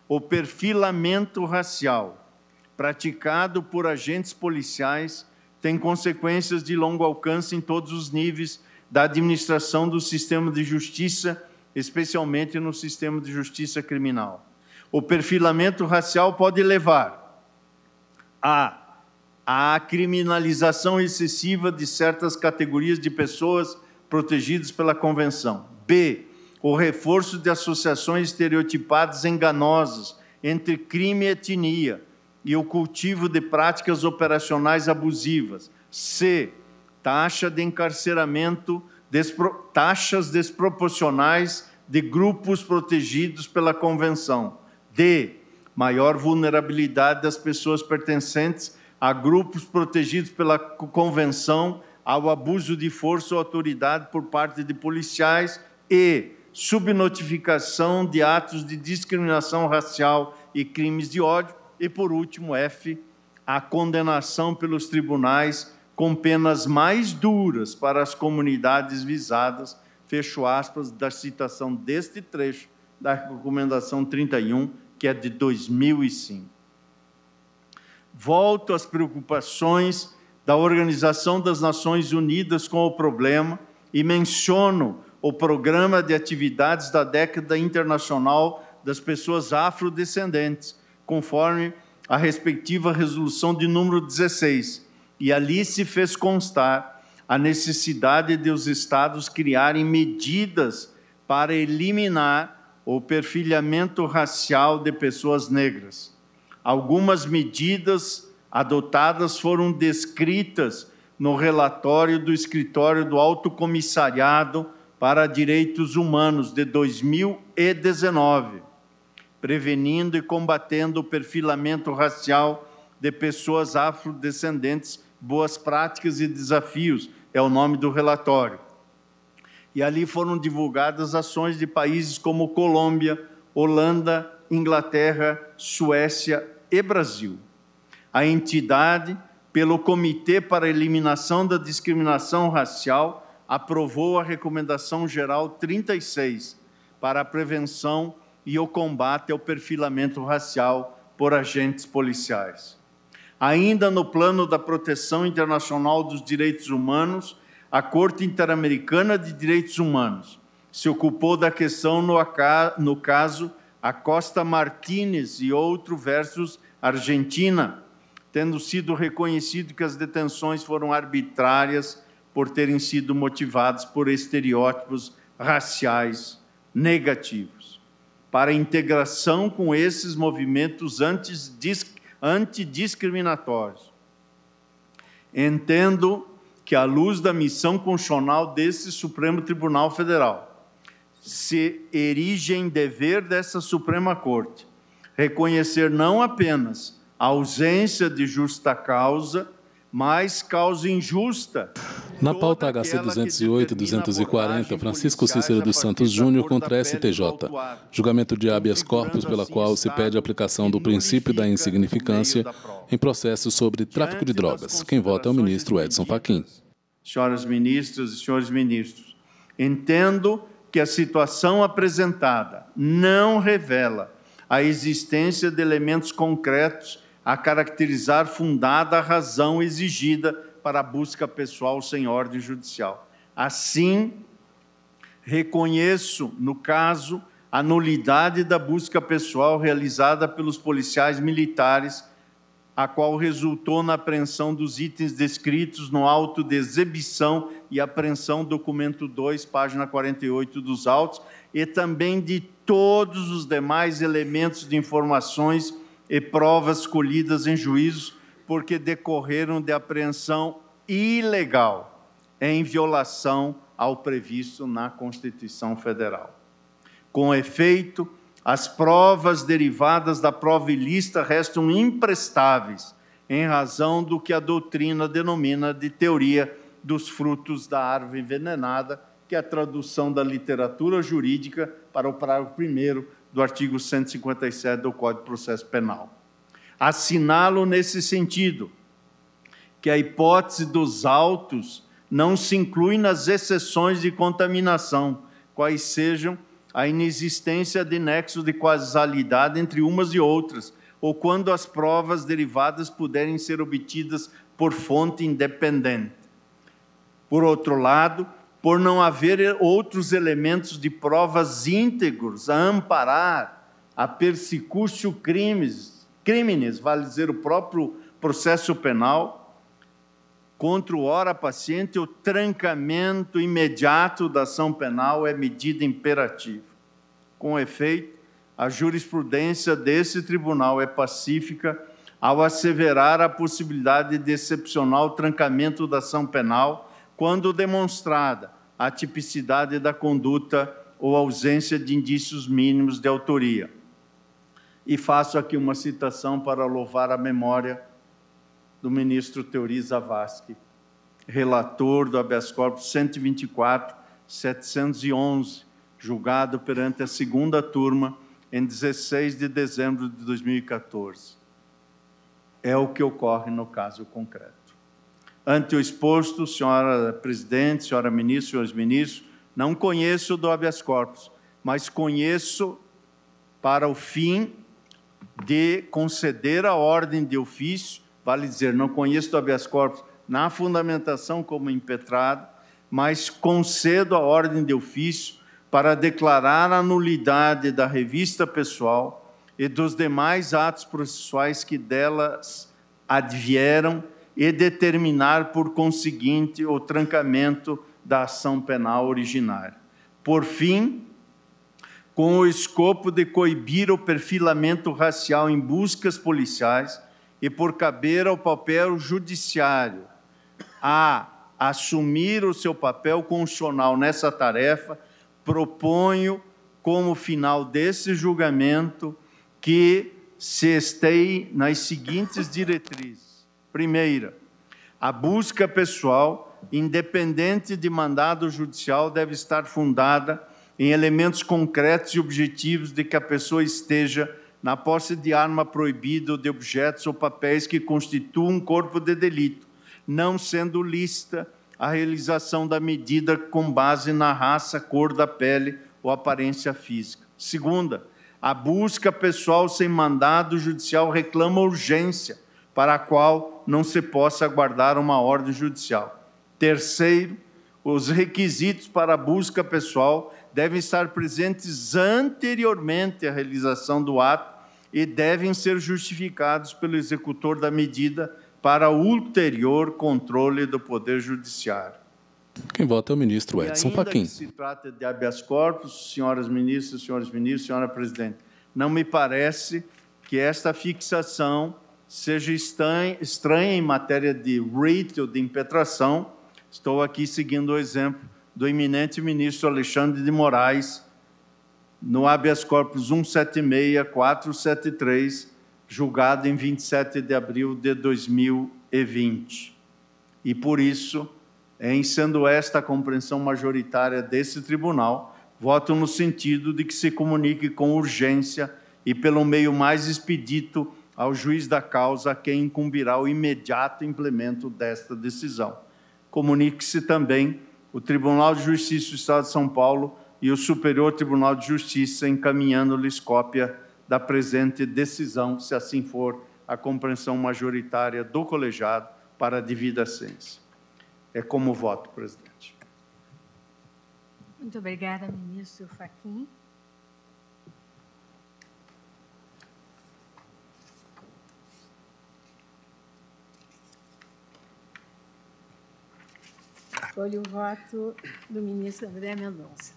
S5: o perfilamento racial praticado por agentes policiais tem consequências de longo alcance em todos os níveis da administração do sistema de justiça, especialmente no sistema de justiça criminal. O perfilamento racial pode levar à criminalização excessiva de certas categorias de pessoas protegidas pela Convenção. B, o reforço de associações estereotipadas enganosas entre crime e etnia e o cultivo de práticas operacionais abusivas. C, taxa de encarceramento, taxas desproporcionais de grupos protegidos pela Convenção. D, maior vulnerabilidade das pessoas pertencentes a grupos protegidos pela Convenção ao abuso de força ou autoridade por parte de policiais. E, subnotificação de atos de discriminação racial e crimes de ódio. E, por último, F, a condenação pelos tribunais com penas mais duras para as comunidades visadas, fecho aspas, da citação deste trecho da Recomendação 31, que é de 2005. Volto às preocupações da Organização das Nações Unidas com o problema e menciono o Programa de Atividades da Década Internacional das Pessoas Afrodescendentes, conforme a respectiva resolução de número 16. E ali se fez constar a necessidade de os Estados criarem medidas para eliminar o perfilhamento racial de pessoas negras. Algumas medidas adotadas foram descritas no relatório do Escritório do Alto Comissariado para Direitos Humanos de 2019, prevenindo e combatendo o perfilamento racial de pessoas afrodescendentes, boas práticas e desafios, é o nome do relatório. E ali foram divulgadas ações de países como Colômbia, Holanda, Inglaterra, Suécia e Brasil. A entidade, pelo Comitê para a Eliminação da Discriminação Racial, aprovou a Recomendação Geral 36 para a prevenção e o combate ao perfilamento racial por agentes policiais. Ainda no plano da proteção internacional dos direitos humanos, a Corte Interamericana de Direitos Humanos se ocupou da questão no caso Acosta Martínez e outro versus Argentina, tendo sido reconhecido que as detenções foram arbitrárias por terem sido motivadas por estereótipos raciais negativos. Para a integração com esses movimentos antidiscriminatórios. Entendo que, à luz da missão constitucional desse Supremo Tribunal Federal, se erige em dever dessa Suprema Corte reconhecer não apenas a ausência de justa causa, mas causa injusta.
S1: Na pauta HC 208 e 240, Francisco Cícero dos Santos Júnior contra a STJ. Julgamento de habeas corpus pela qual se pede a aplicação do princípio da insignificância em processos sobre tráfico de drogas. Quem vota é o ministro Edson Fachin.
S5: Senhoras ministras e senhores ministros, entendo que a situação apresentada não revela a existência de elementos concretos a caracterizar fundada a razão exigida para a busca pessoal sem ordem judicial. Assim, reconheço, no caso, a nulidade da busca pessoal realizada pelos policiais militares, a qual resultou na apreensão dos itens descritos no auto de exibição e apreensão, documento 2, página 48 dos autos, e também de todos os demais elementos de informações e provas colhidas em juízo, porque decorreram de apreensão ilegal, em violação ao previsto na Constituição Federal. Com efeito, as provas derivadas da prova ilícita restam imprestáveis, em razão do que a doutrina denomina de teoria dos frutos da árvore envenenada, que é a tradução da literatura jurídica para o parágrafo 1º do artigo 157 do Código de Processo Penal. Assinalo nesse sentido que a hipótese dos autos não se inclui nas exceções de contaminação, quais sejam a inexistência de nexo de causalidade entre umas e outras, ou quando as provas derivadas puderem ser obtidas por fonte independente. Por outro lado, por não haver outros elementos de provas íntegros a amparar a persecutio crimes, vale dizer, o próprio processo penal, contra o ora paciente, o trancamento imediato da ação penal é medida imperativa. Com efeito, a jurisprudência desse tribunal é pacífica ao asseverar a possibilidade de excepcional trancamento da ação penal quando demonstrada a tipicidade da conduta ou ausência de indícios mínimos de autoria. E faço aqui uma citação para louvar a memória do ministro Teori Zavascki, relator do habeas corpus 124.711, julgado perante a segunda turma em 16 de dezembro de 2014. É o que ocorre no caso concreto. Ante o exposto, senhora presidente, senhora ministra, senhores ministros, Não conheço do habeas corpus, mas conheço para o fim de conceder a ordem de ofício, vale dizer, não conheço do habeas corpus na fundamentação como impetrado, mas concedo a ordem de ofício para declarar a nulidade da revista pessoal e dos demais atos processuais que delas advieram e determinar, por conseguinte, o trancamento da ação penal originária. Por fim, com o escopo de coibir o perfilamento racial em buscas policiais e por caber ao papel judiciário a assumir o seu papel constitucional nessa tarefa, proponho, como final desse julgamento, que se esteie nas seguintes diretrizes. Primeira, a busca pessoal, independente de mandado judicial, deve estar fundada em elementos concretos e objetivos de que a pessoa esteja na posse de arma proibida ou de objetos ou papéis que constituam um corpo de delito, não sendo lícita a realização da medida com base na raça, cor da pele ou aparência física. Segunda, a busca pessoal sem mandado judicial reclama urgência, para a qual não se possa aguardar uma ordem judicial. Terceiro, os requisitos para a busca pessoal devem estar presentes anteriormente à realização do ato e devem ser justificados pelo executor da medida para o ulterior controle do Poder Judiciário.
S1: Quem vota é o ministro Edson Fachin.
S5: Ainda que se trata de habeas corpus, senhoras ministras, senhores ministros, senhora presidente, não me parece que esta fixação seja estranha em matéria de writ ou de impetração. Estou aqui seguindo o exemplo do eminente ministro Alexandre de Moraes, no habeas corpus 176-473, julgado em 27 de abril de 2020. E, por isso, em sendo esta a compreensão majoritária desse tribunal, voto no sentido de que se comunique com urgência e pelo meio mais expedito ao juiz da causa, a quem incumbirá o imediato implemento desta decisão. Comunique-se também o Tribunal de Justiça do Estado de São Paulo e o Superior Tribunal de Justiça, encaminhando-lhes cópia da presente decisão, se assim for a compreensão majoritária do colegiado, para a devida ciência. É como voto, presidente.
S3: Muito obrigada, ministro Fachin. Escolho o voto do ministro André Mendonça.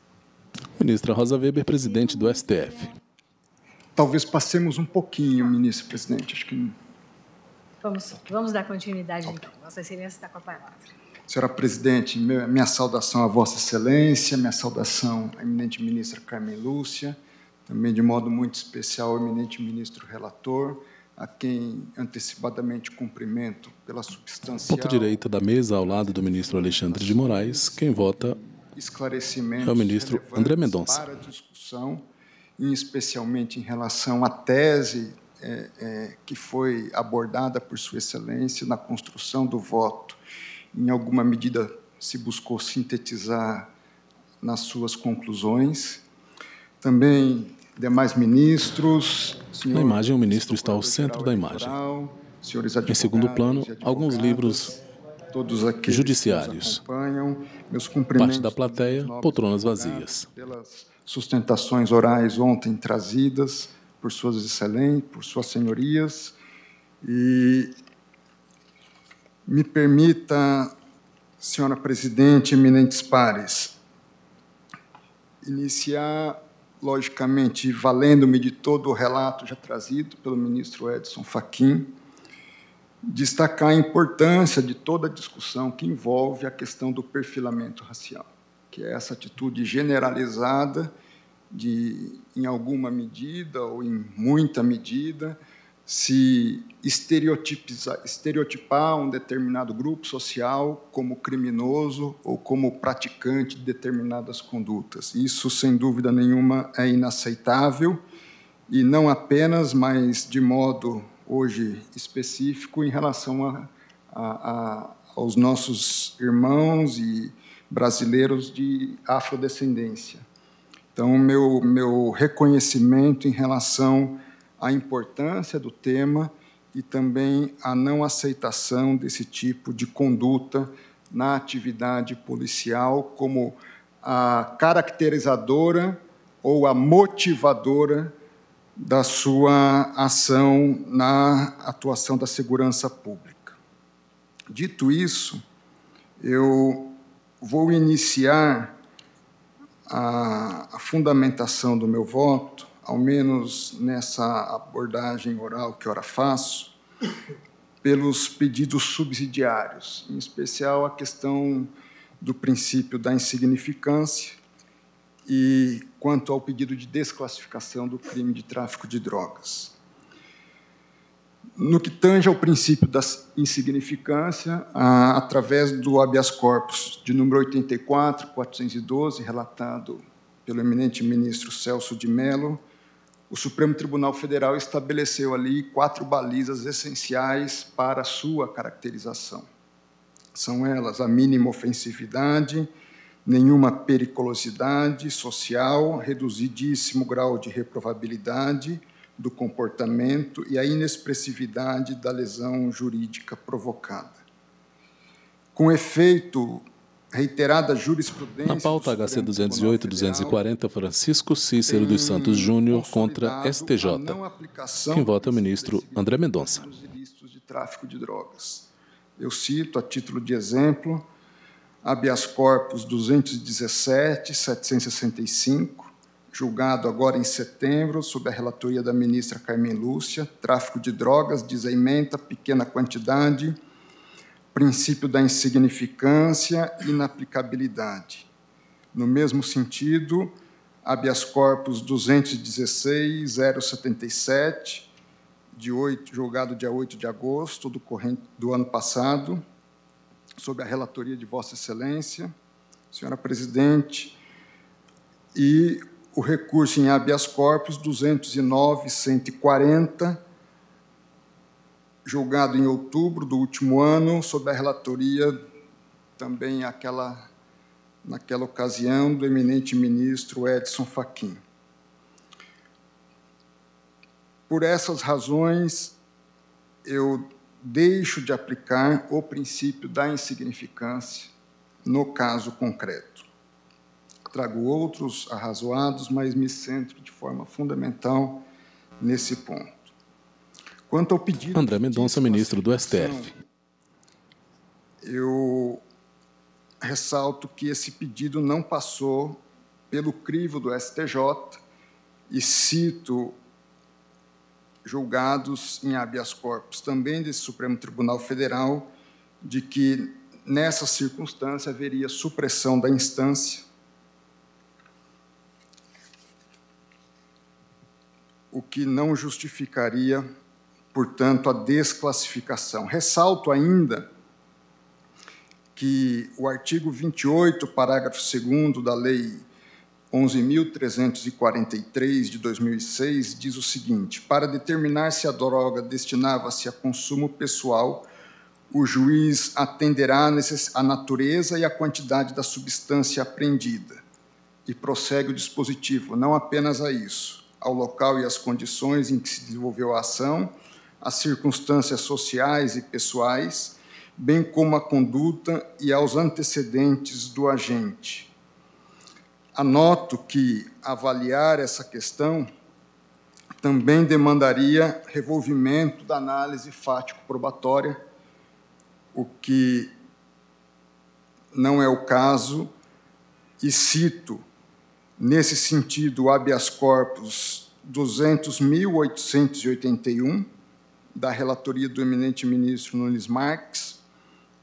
S1: Ministra Rosa Weber, presidente do STF.
S6: Talvez passemos um pouquinho, ministro presidente. Acho que...
S3: Vamos dar continuidade, então. Vossa Excelência está com a palavra.
S6: Senhora presidente, minha saudação a Vossa Excelência, minha saudação à eminente ministra Carmen Lúcia, também de modo muito especial ao eminente ministro relator, a quem antecipadamente cumprimento pela substancial...
S1: Ponta direita da mesa, ao lado do ministro Alexandre de Moraes, quem vota é o ministro André Mendonça.
S6: Para a discussão, e especialmente em relação à tese que foi abordada por Sua Excelência na construção do voto. Em alguma medida se buscou sintetizar nas suas conclusões. Também demais ministros...
S1: Na imagem, o ministro está ao centro da imagem. Em segundo plano, alguns livros judiciários. Parte da plateia, poltronas vazias.
S6: Pelas sustentações orais ontem trazidas por Suas Excelências, por Suas Senhorias. E me permita, senhora presidente, eminentes pares, iniciar, logicamente, valendo-me de todo o relato já trazido pelo ministro Edson Fachin, destacar a importância de toda a discussão que envolve a questão do perfilamento racial, que é essa atitude generalizada de, em alguma medida ou em muita medida, se estereotipar um determinado grupo social como criminoso ou como praticante de determinadas condutas. Isso, sem dúvida nenhuma, é inaceitável, e não apenas, mas de modo, hoje, específico, em relação aos nossos irmãos e brasileiros de afrodescendência. Então, meu reconhecimento em relação à importância do tema e também a não aceitação desse tipo de conduta na atividade policial como a caracterizadora ou a motivadora da sua ação na atuação da segurança pública. Dito isso, eu vou iniciar a fundamentação do meu voto, ao menos nessa abordagem oral que ora faço, pelos pedidos subsidiários, em especial a questão do princípio da insignificância e quanto ao pedido de desclassificação do crime de tráfico de drogas. No que tange ao princípio da insignificância, através do habeas corpus de número 84.412, relatado pelo eminente ministro Celso de Mello, o Supremo Tribunal Federal estabeleceu ali 4 balizas essenciais para a sua caracterização. São elas a mínima ofensividade, nenhuma periculosidade social, reduzidíssimo grau de reprovabilidade do comportamento e a inexpressividade da lesão jurídica provocada. Com efeito, reiterada jurisprudência...
S1: Na pauta HC 208-240, Francisco Cícero dos Santos Júnior contra STJ. Quem vota é o ministro André Mendonça.
S6: ...dos ilícitos de tráfico de drogas. Eu cito, a título de exemplo, habeas corpus 217.765, julgado agora em setembro, sob a relatoria da ministra Carmen Lúcia, tráfico de drogas, diz a ementa, pequena quantidade, princípio da insignificância e inaplicabilidade. No mesmo sentido, habeas corpus 216.077, julgado dia 8 de agosto do ano passado, sob a relatoria de Vossa Excelência, senhora presidente, e o recurso em habeas corpus 209.140, julgado em outubro do último ano, sob a relatoria também naquela ocasião do eminente ministro Edson Fachin. Por essas razões, eu deixo de aplicar o princípio da insignificância no caso concreto. Trago outros arrazoados, mas me centro de forma fundamental nesse ponto. Quanto ao pedido...
S1: André Mendonça, ministro do STF.
S6: Eu ressalto que esse pedido não passou pelo crivo do STJ e cito julgados em habeas corpus também desse Supremo Tribunal Federal, de que, nessa circunstância, haveria supressão da instância, o que não justificaria, portanto, a desclassificação. Ressalto ainda que o artigo 28, parágrafo 2º da Lei 11.343, de 2006, diz o seguinte: para determinar se a droga destinava-se a consumo pessoal, o juiz atenderá à natureza e à quantidade da substância apreendida. E prossegue o dispositivo, não apenas a isso, ao local e às condições em que se desenvolveu a ação, às circunstâncias sociais e pessoais, bem como à conduta e aos antecedentes do agente. Anoto que avaliar essa questão também demandaria revolvimento da análise fático-probatória, o que não é o caso, e cito, nesse sentido, o habeas corpus 200.881, da relatoria do eminente ministro Nunes Marques,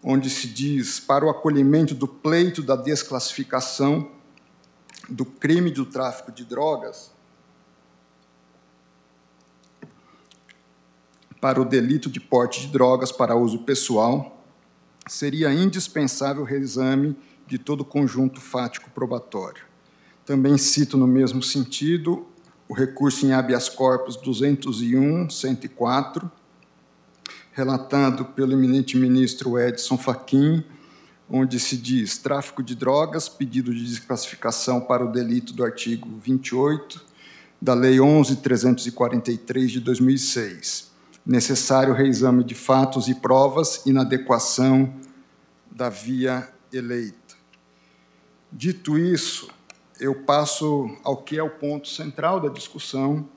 S6: onde se diz, para o acolhimento do pleito da desclassificação do crime do tráfico de drogas para o delito de porte de drogas para uso pessoal, seria indispensável o reexame de todo o conjunto fático probatório. Também cito, no mesmo sentido, o recurso em habeas corpus 201.104, relatado pelo eminente ministro Edson Fachin, onde se diz tráfico de drogas, pedido de desclassificação para o delito do artigo 28 da Lei 11.343, de 2006. Necessário reexame de fatos e provas, inadequação da via eleita. Dito isso, eu passo ao que é o ponto central da discussão,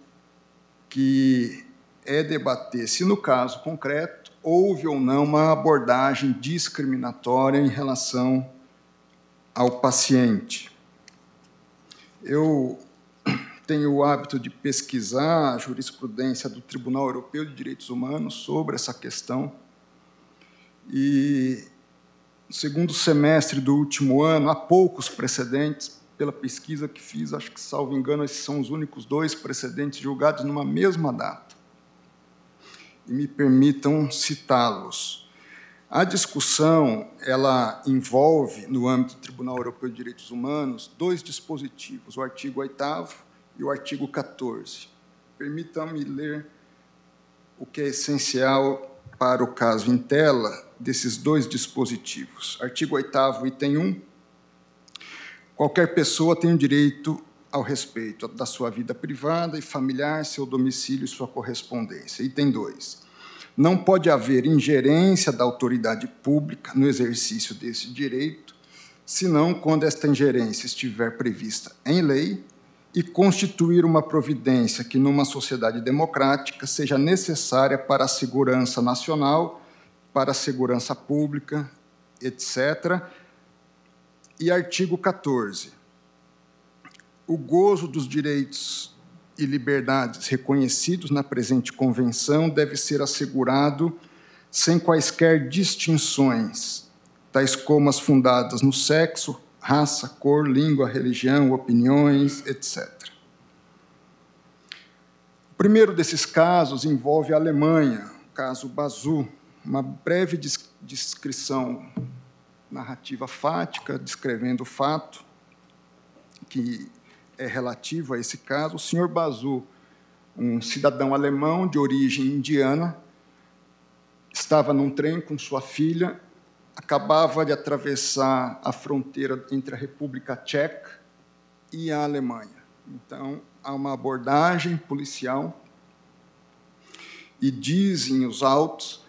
S6: que é debater se, no caso concreto, houve ou não uma abordagem discriminatória em relação ao paciente. Eu tenho o hábito de pesquisar a jurisprudência do Tribunal Europeu de Direitos Humanos sobre essa questão, e no segundo semestre do último ano, há poucos precedentes, pela pesquisa que fiz, acho que, salvo engano, esses são os únicos 2 precedentes julgados numa mesma data. E me permitam citá-los. A discussão, ela envolve, no âmbito do Tribunal Europeu de Direitos Humanos, 2 dispositivos, o artigo 8º e o artigo 14. Permitam-me ler o que é essencial para o caso em tela desses 2 dispositivos. Artigo 8º, item 1. Qualquer pessoa tem o direito ao respeito da sua vida privada e familiar, seu domicílio e sua correspondência. Item 2. Não pode haver ingerência da autoridade pública no exercício desse direito, senão quando esta ingerência estiver prevista em lei e constituir uma providência que, numa sociedade democrática, seja necessária para a segurança nacional, para a segurança pública, etc., E artigo 14. O gozo dos direitos e liberdades reconhecidos na presente convenção deve ser assegurado sem quaisquer distinções, tais como as fundadas no sexo, raça, cor, língua, religião, opiniões, etc. O primeiro desses casos envolve a Alemanha, o caso Bazu, uma breve descrição narrativa fática, descrevendo o fato que é relativo a esse caso. O senhor Bazu, um cidadão alemão de origem indiana, estava num trem com sua filha, acabava de atravessar a fronteira entre a República Tcheca e a Alemanha. Então, há uma abordagem policial e dizem os autos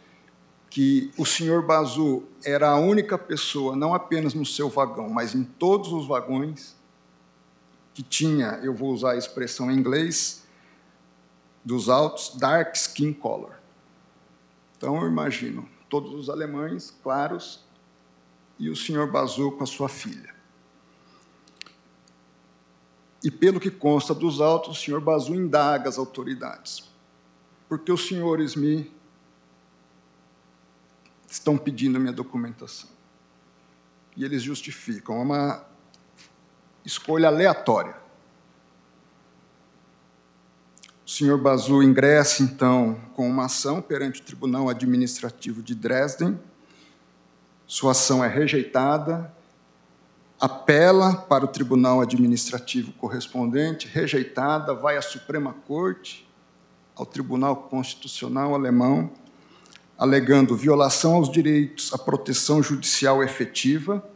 S6: que o senhor Bazu era a única pessoa, não apenas no seu vagão, mas em todos os vagões, que tinha, eu vou usar a expressão em inglês, dos autos, dark skin color. Então, eu imagino todos os alemães claros e o senhor Bazu com a sua filha. E, pelo que consta dos autos, o senhor Bazu indaga as autoridades. Porque os senhores estão pedindo a minha documentação. E eles justificam. É uma escolha aleatória. O senhor Bazu ingressa, então, com uma ação perante o Tribunal Administrativo de Dresden. Sua ação é rejeitada, apela para o Tribunal Administrativo correspondente, rejeitada, vai à Suprema Corte, ao Tribunal Constitucional alemão, alegando violação aos direitos à proteção judicial efetiva,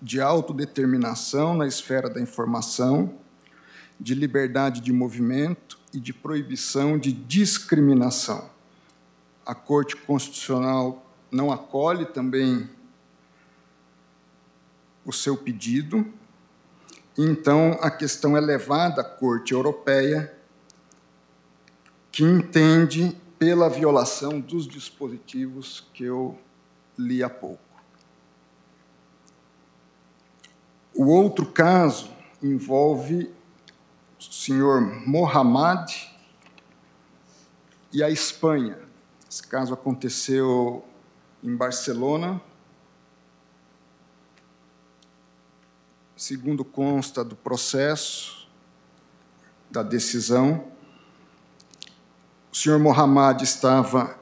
S6: de autodeterminação na esfera da informação, de liberdade de movimento e de proibição de discriminação. A Corte Constitucional não acolhe também o seu pedido, então a questão é levada à Corte Europeia, que entende pela violação dos dispositivos que eu li há pouco. O outro caso envolve o senhor Mohamed e a Espanha. Esse caso aconteceu em Barcelona. Segundo consta do processo, da decisão, o senhor Mohamed estava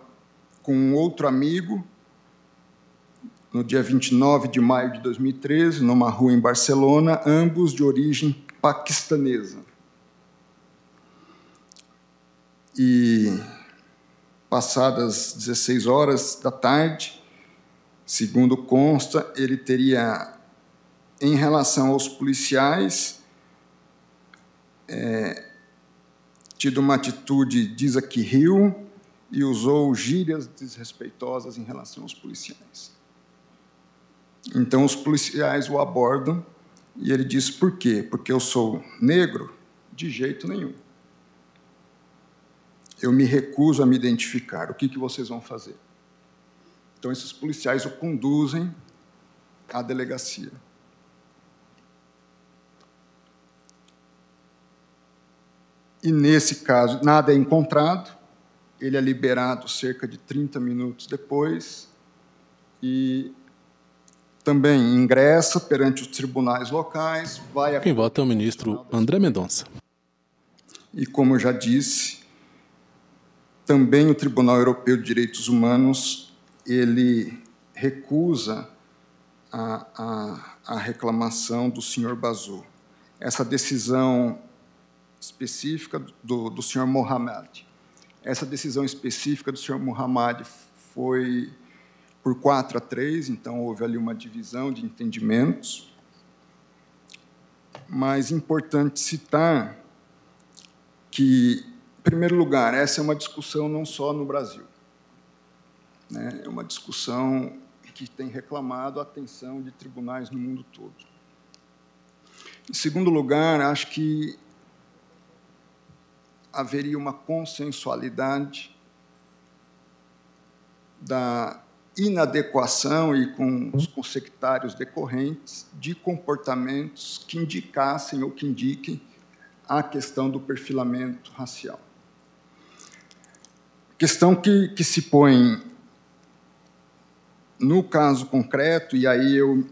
S6: com um outro amigo, no dia 29 de maio de 2013, numa rua em Barcelona, ambos de origem paquistanesa. E, passadas 16 horas da tarde, Segundo consta, ele teria, em relação aos policiais, tido uma atitude, diz aqui, riu, e usou gírias desrespeitosas em relação aos policiais. Então, os policiais o abordam e ele diz, por quê? Porque eu sou negro? De jeito nenhum. Eu me recuso a me identificar. O que vocês vão fazer? Então, esses policiais o conduzem à delegacia. E, nesse caso, nada é encontrado. Ele é liberado cerca de 30 minutos depois e também ingressa perante os tribunais locais.
S1: Quem vota é o ministro André Mendonça.
S6: E, como eu já disse, também o Tribunal Europeu de Direitos Humanos ele recusa a reclamação do senhor Bazoum. Essa decisão específica do senhor Mohamed. Essa decisão específica do senhor Mohamed foi por 4-3, então houve ali uma divisão de entendimentos. Mas é importante citar que, em primeiro lugar, essa é uma discussão não só no Brasil, né? É uma discussão que tem reclamado a atenção de tribunais no mundo todo. Em segundo lugar, acho que haveria uma consensualidade da inadequação e com os consectários decorrentes de comportamentos que indicassem ou que indiquem a questão do perfilamento racial. Questão que se põe no caso concreto, e aí eu...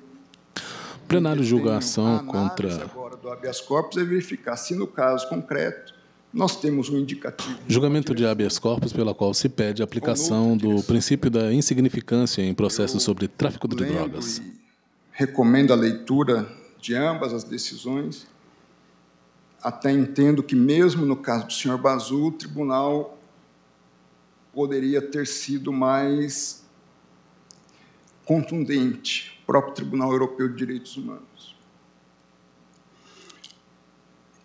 S1: Plenário julga a ação contra...
S6: agora do habeas corpus é verificar se no caso concreto nós temos um indicativo...
S1: Julgamento de habeas corpus pela qual se pede a aplicação do princípio da insignificância em processos sobre tráfico de drogas.
S6: Recomendo a leitura de ambas as decisões. Até entendo que, mesmo no caso do senhor Bazoum, o tribunal poderia ter sido mais contundente, o próprio Tribunal Europeu de Direitos Humanos.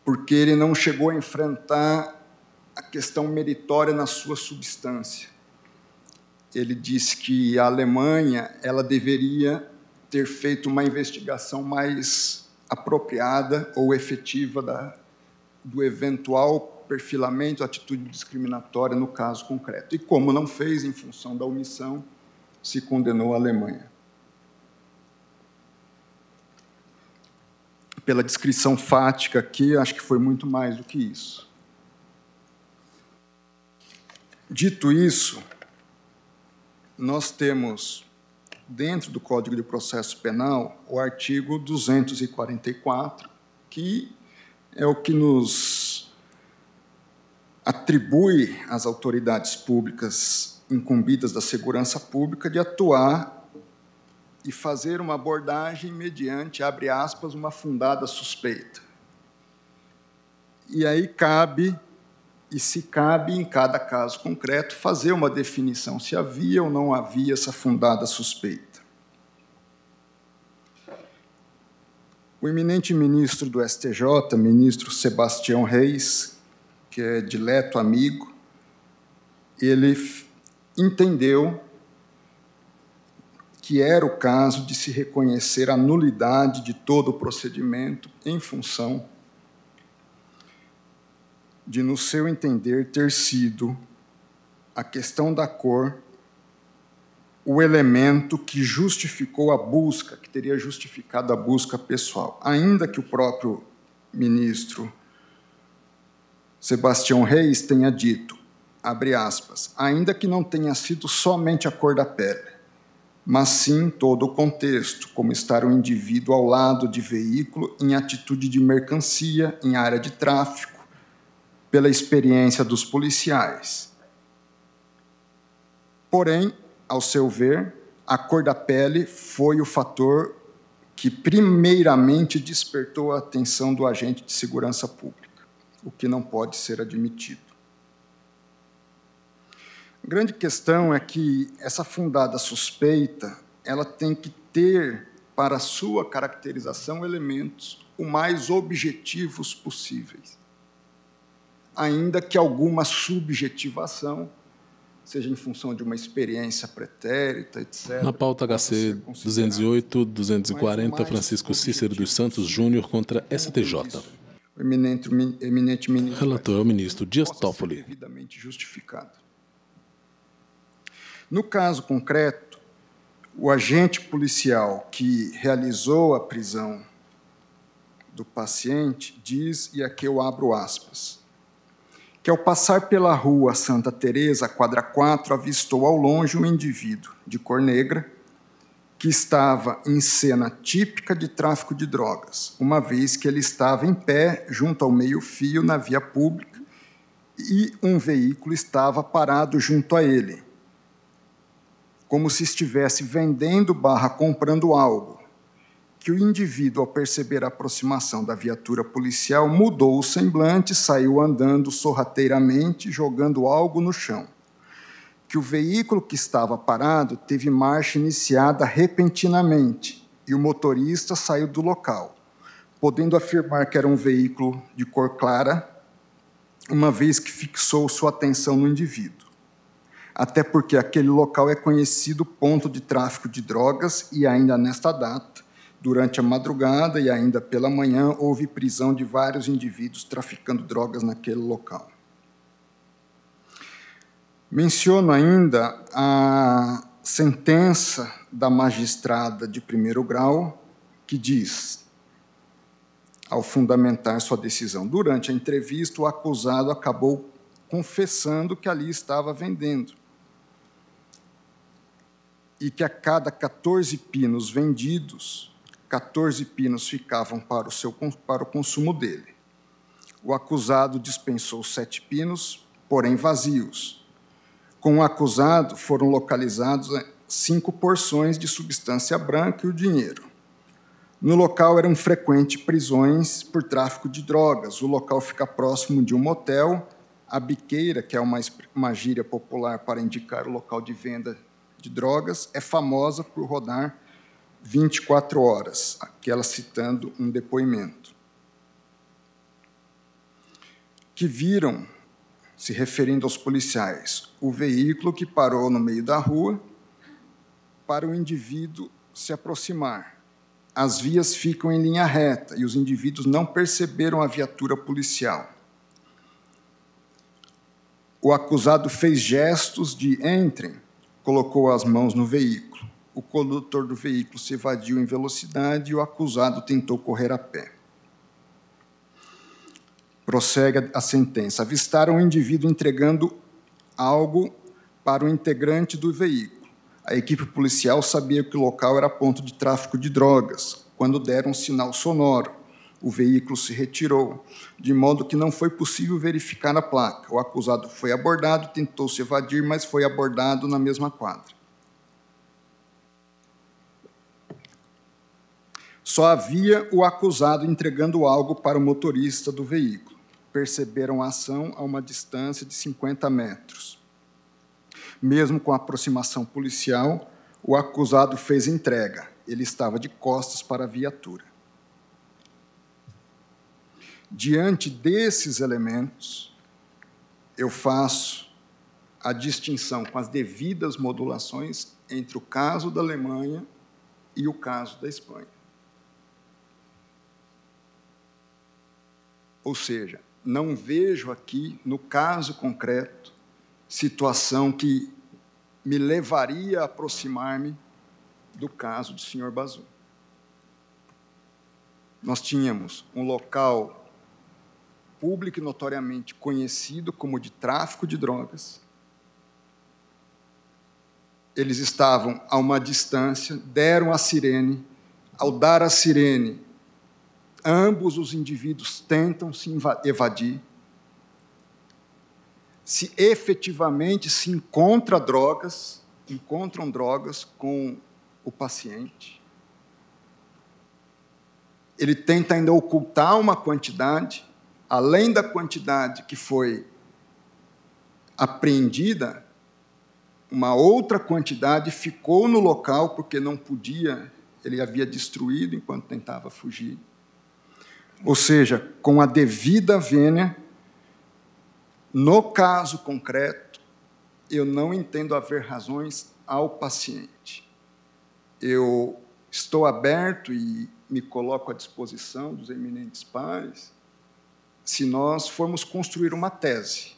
S6: Porque ele não chegou a enfrentar a questão meritória na sua substância. Ele disse que a Alemanha ela deveria ter feito uma investigação mais apropriada ou efetiva do eventual perfilamento, atitude discriminatória no caso concreto. E como não fez, em função da omissão, se condenou a Alemanha. Pela descrição fática aqui, acho que foi muito mais do que isso. Dito isso, nós temos, dentro do Código de Processo Penal, o artigo 244, que é o que nos atribui às autoridades públicas incumbidas da segurança pública de atuar e fazer uma abordagem mediante, abre aspas, uma fundada suspeita. E aí cabe, e se cabe, em cada caso concreto, fazer uma definição se havia ou não havia essa fundada suspeita. O eminente ministro do STJ, ministro Sebastião Reis, que é dileto amigo, ele entendeu que era o caso de se reconhecer a nulidade de todo o procedimento em função de, no seu entender, ter sido a questão da cor o elemento que justificou a busca, que teria justificado a busca pessoal, ainda que o próprio ministro Sebastião Reis tenha dito, abre aspas, ainda que não tenha sido somente a cor da pele, mas sim todo o contexto, como estar o indivíduo ao lado de veículo em atitude de mercancia, em área de tráfico, pela experiência dos policiais. Porém, ao seu ver, a cor da pele foi o fator que primeiramente despertou a atenção do agente de segurança pública, o que não pode ser admitido. A grande questão é que essa fundada suspeita, ela tem que ter, para sua caracterização, elementos o mais objetivos possíveis, ainda que alguma subjetivação, seja em função de uma experiência pretérita, etc.
S1: Na pauta HC 208-240, Francisco Cícero dos Santos Júnior contra STJ.
S6: O eminente ministro.
S1: Relator é o ministro Dias Toffoli.
S6: Devidamente justificado. No caso concreto, o agente policial que realizou a prisão do paciente diz, e aqui eu abro aspas, que ao passar pela rua Santa Teresa, quadra 4, avistou ao longe um indivíduo de cor negra que estava em cena típica de tráfico de drogas, uma vez que ele estava em pé junto ao meio-fio na via pública e um veículo estava parado junto a ele, como se estivesse vendendo / comprando algo, que o indivíduo, ao perceber a aproximação da viatura policial, mudou o semblante, saiu andando sorrateiramente, jogando algo no chão, que o veículo que estava parado teve marcha iniciada repentinamente e o motorista saiu do local, podendo afirmar que era um veículo de cor clara, uma vez que fixou sua atenção no indivíduo. Até porque aquele local é conhecido ponto de tráfico de drogas e ainda nesta data, durante a madrugada e ainda pela manhã, houve prisão de vários indivíduos traficando drogas naquele local. Menciono ainda a sentença da magistrada de primeiro grau, que diz, ao fundamentar sua decisão, durante a entrevista, o acusado acabou confessando que ali estava vendendo e que a cada 14 pinos vendidos, 14 pinos ficavam para o consumo dele. O acusado dispensou 7 pinos, porém vazios. Com o acusado foram localizados 5 porções de substância branca e o dinheiro. No local eram frequentes prisões por tráfico de drogas. O local fica próximo de um motel. A biqueira, que é uma gíria popular para indicar o local de venda de drogas, é famosa por rodar 24 horas, aqui ela citando um depoimento. Que viram, se referindo aos policiais, o veículo que parou no meio da rua para o indivíduo se aproximar. As vias ficam em linha reta e os indivíduos não perceberam a viatura policial. O acusado fez gestos de entrem, colocou as mãos no veículo. O condutor do veículo se evadiu em velocidade e o acusado tentou correr a pé. Prossegue a sentença. Avistaram o indivíduo entregando algo para o integrante do veículo. A equipe policial sabia que o local era ponto de tráfico de drogas. Quando deram um sinal sonoro, o veículo se retirou, de modo que não foi possível verificar a placa. O acusado foi abordado, tentou se evadir, mas foi abordado na mesma quadra. Só havia o acusado entregando algo para o motorista do veículo. Perceberam a ação a uma distância de 50 metros. Mesmo com a aproximação policial, o acusado fez entrega. Ele estava de costas para a viatura. Diante desses elementos, eu faço a distinção com as devidas modulações entre o caso da Alemanha e o caso da Espanha. Ou seja, não vejo aqui, no caso concreto, situação que me levaria a aproximar-me do caso do senhor Bazoum. Nós tínhamos um local público e notoriamente conhecido como de tráfico de drogas. Eles estavam a uma distância, deram a sirene. Ao dar a sirene, ambos os indivíduos tentam se evadir. Se efetivamente se encontram drogas com o paciente. Ele tenta ainda ocultar uma quantidade, além da quantidade que foi apreendida, uma outra quantidade ficou no local porque não podia, ele havia destruído enquanto tentava fugir. Ou seja, com a devida vênia, no caso concreto, eu não entendo haver razões ao paciente. Eu estou aberto e me coloco à disposição dos eminentes pares se nós formos construir uma tese.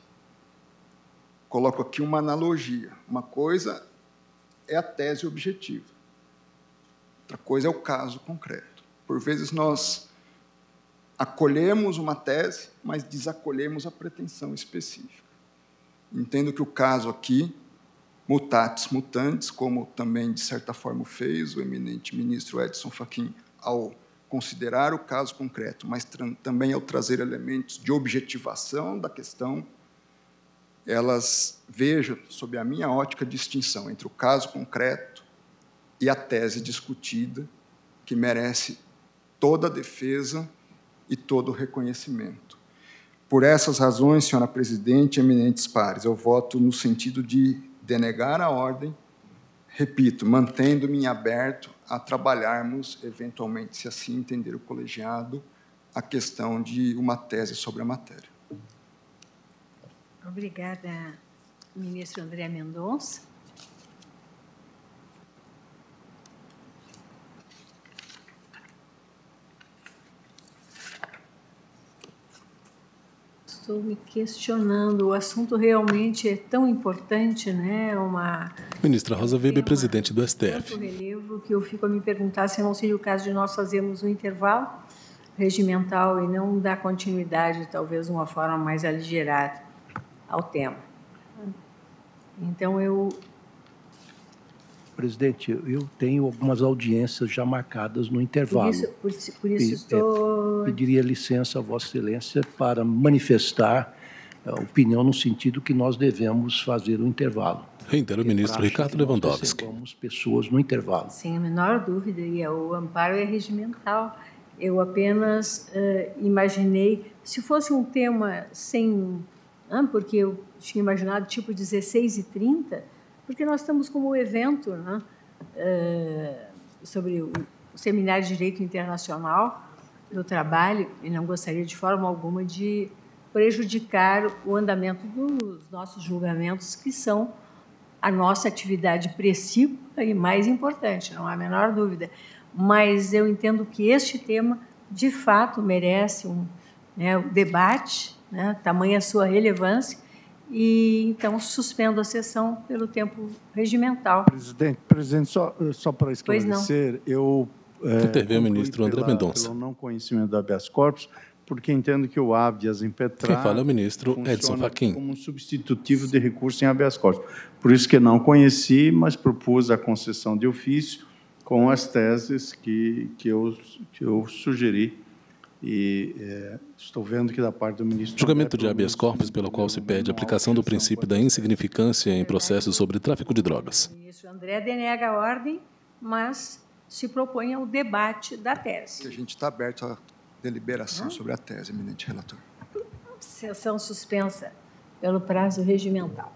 S6: Coloco aqui uma analogia. Uma coisa é a tese objetiva. Outra coisa é o caso concreto. Por vezes, nós acolhemos uma tese, mas desacolhemos a pretensão específica. Entendo que o caso aqui, mutatis mutandis, como também, de certa forma, fez o eminente ministro Edson Fachin ao considerar o caso concreto, mas também ao trazer elementos de objetivação da questão, elas vejam, sob a minha ótica, distinção entre o caso concreto e a tese discutida, que merece toda a defesa e todo o reconhecimento. Por essas razões, senhora presidente, eminentes pares, eu voto no sentido de denegar a ordem, repito, mantendo-me em aberto a trabalharmos, eventualmente, se assim entender o colegiado, a questão de uma tese sobre a matéria.
S3: Obrigada, ministro André Mendonça. Estou me questionando, o assunto realmente é tão importante, né?
S1: Ministra Rosa Weber, presidente do STF.
S3: Tanto relevo que eu fico a me perguntar se não seria o caso de nós fazermos um intervalo regimental e não dar continuidade, talvez, de uma forma mais aligerada ao tema. Então,
S7: Presidente, eu tenho algumas audiências já marcadas no intervalo.
S3: Por isso estou...
S7: Pediria licença a Vossa Excelência para manifestar a opinião no sentido que nós devemos fazer o intervalo.
S1: Reitero o ministro Ricardo Lewandowski.
S7: Nós pessoas no intervalo.
S3: Sem a menor dúvida, e o amparo é regimental. Eu apenas imaginei, se fosse um tema sem... porque eu tinha imaginado tipo 16h30, porque nós estamos como evento, né, sobre o Seminário de Direito Internacional do Trabalho, e não gostaria de forma alguma de prejudicar o andamento dos nossos julgamentos, que são a nossa atividade principal e mais importante, não há a menor dúvida. Mas eu entendo que este tema, de fato, merece um debate, né, tamanha a sua relevância, e, então, suspendo a sessão pelo tempo regimental.
S5: Presidente, só para esclarecer, eu
S1: interveio o ministro André Mendonça.
S5: Pelo não conhecimento do habeas corpus, porque entendo que o habeas impetrar...
S1: Quem fala é o ministro Edson Fachin.
S5: ...como um substitutivo de recurso em habeas corpus. Por isso que não conheci, mas propus a concessão de ofício com as teses que eu sugeri. E estou vendo que da parte do ministro...
S1: Julgamento de habeas corpus pelo qual se pede a aplicação do princípio da insignificância em processos sobre tráfico de drogas.
S3: O ministro André denega a ordem, mas se propõe ao debate da tese.
S6: A gente está aberto à deliberação sobre a tese, eminente relator.
S3: Sessão suspensa pelo prazo regimental.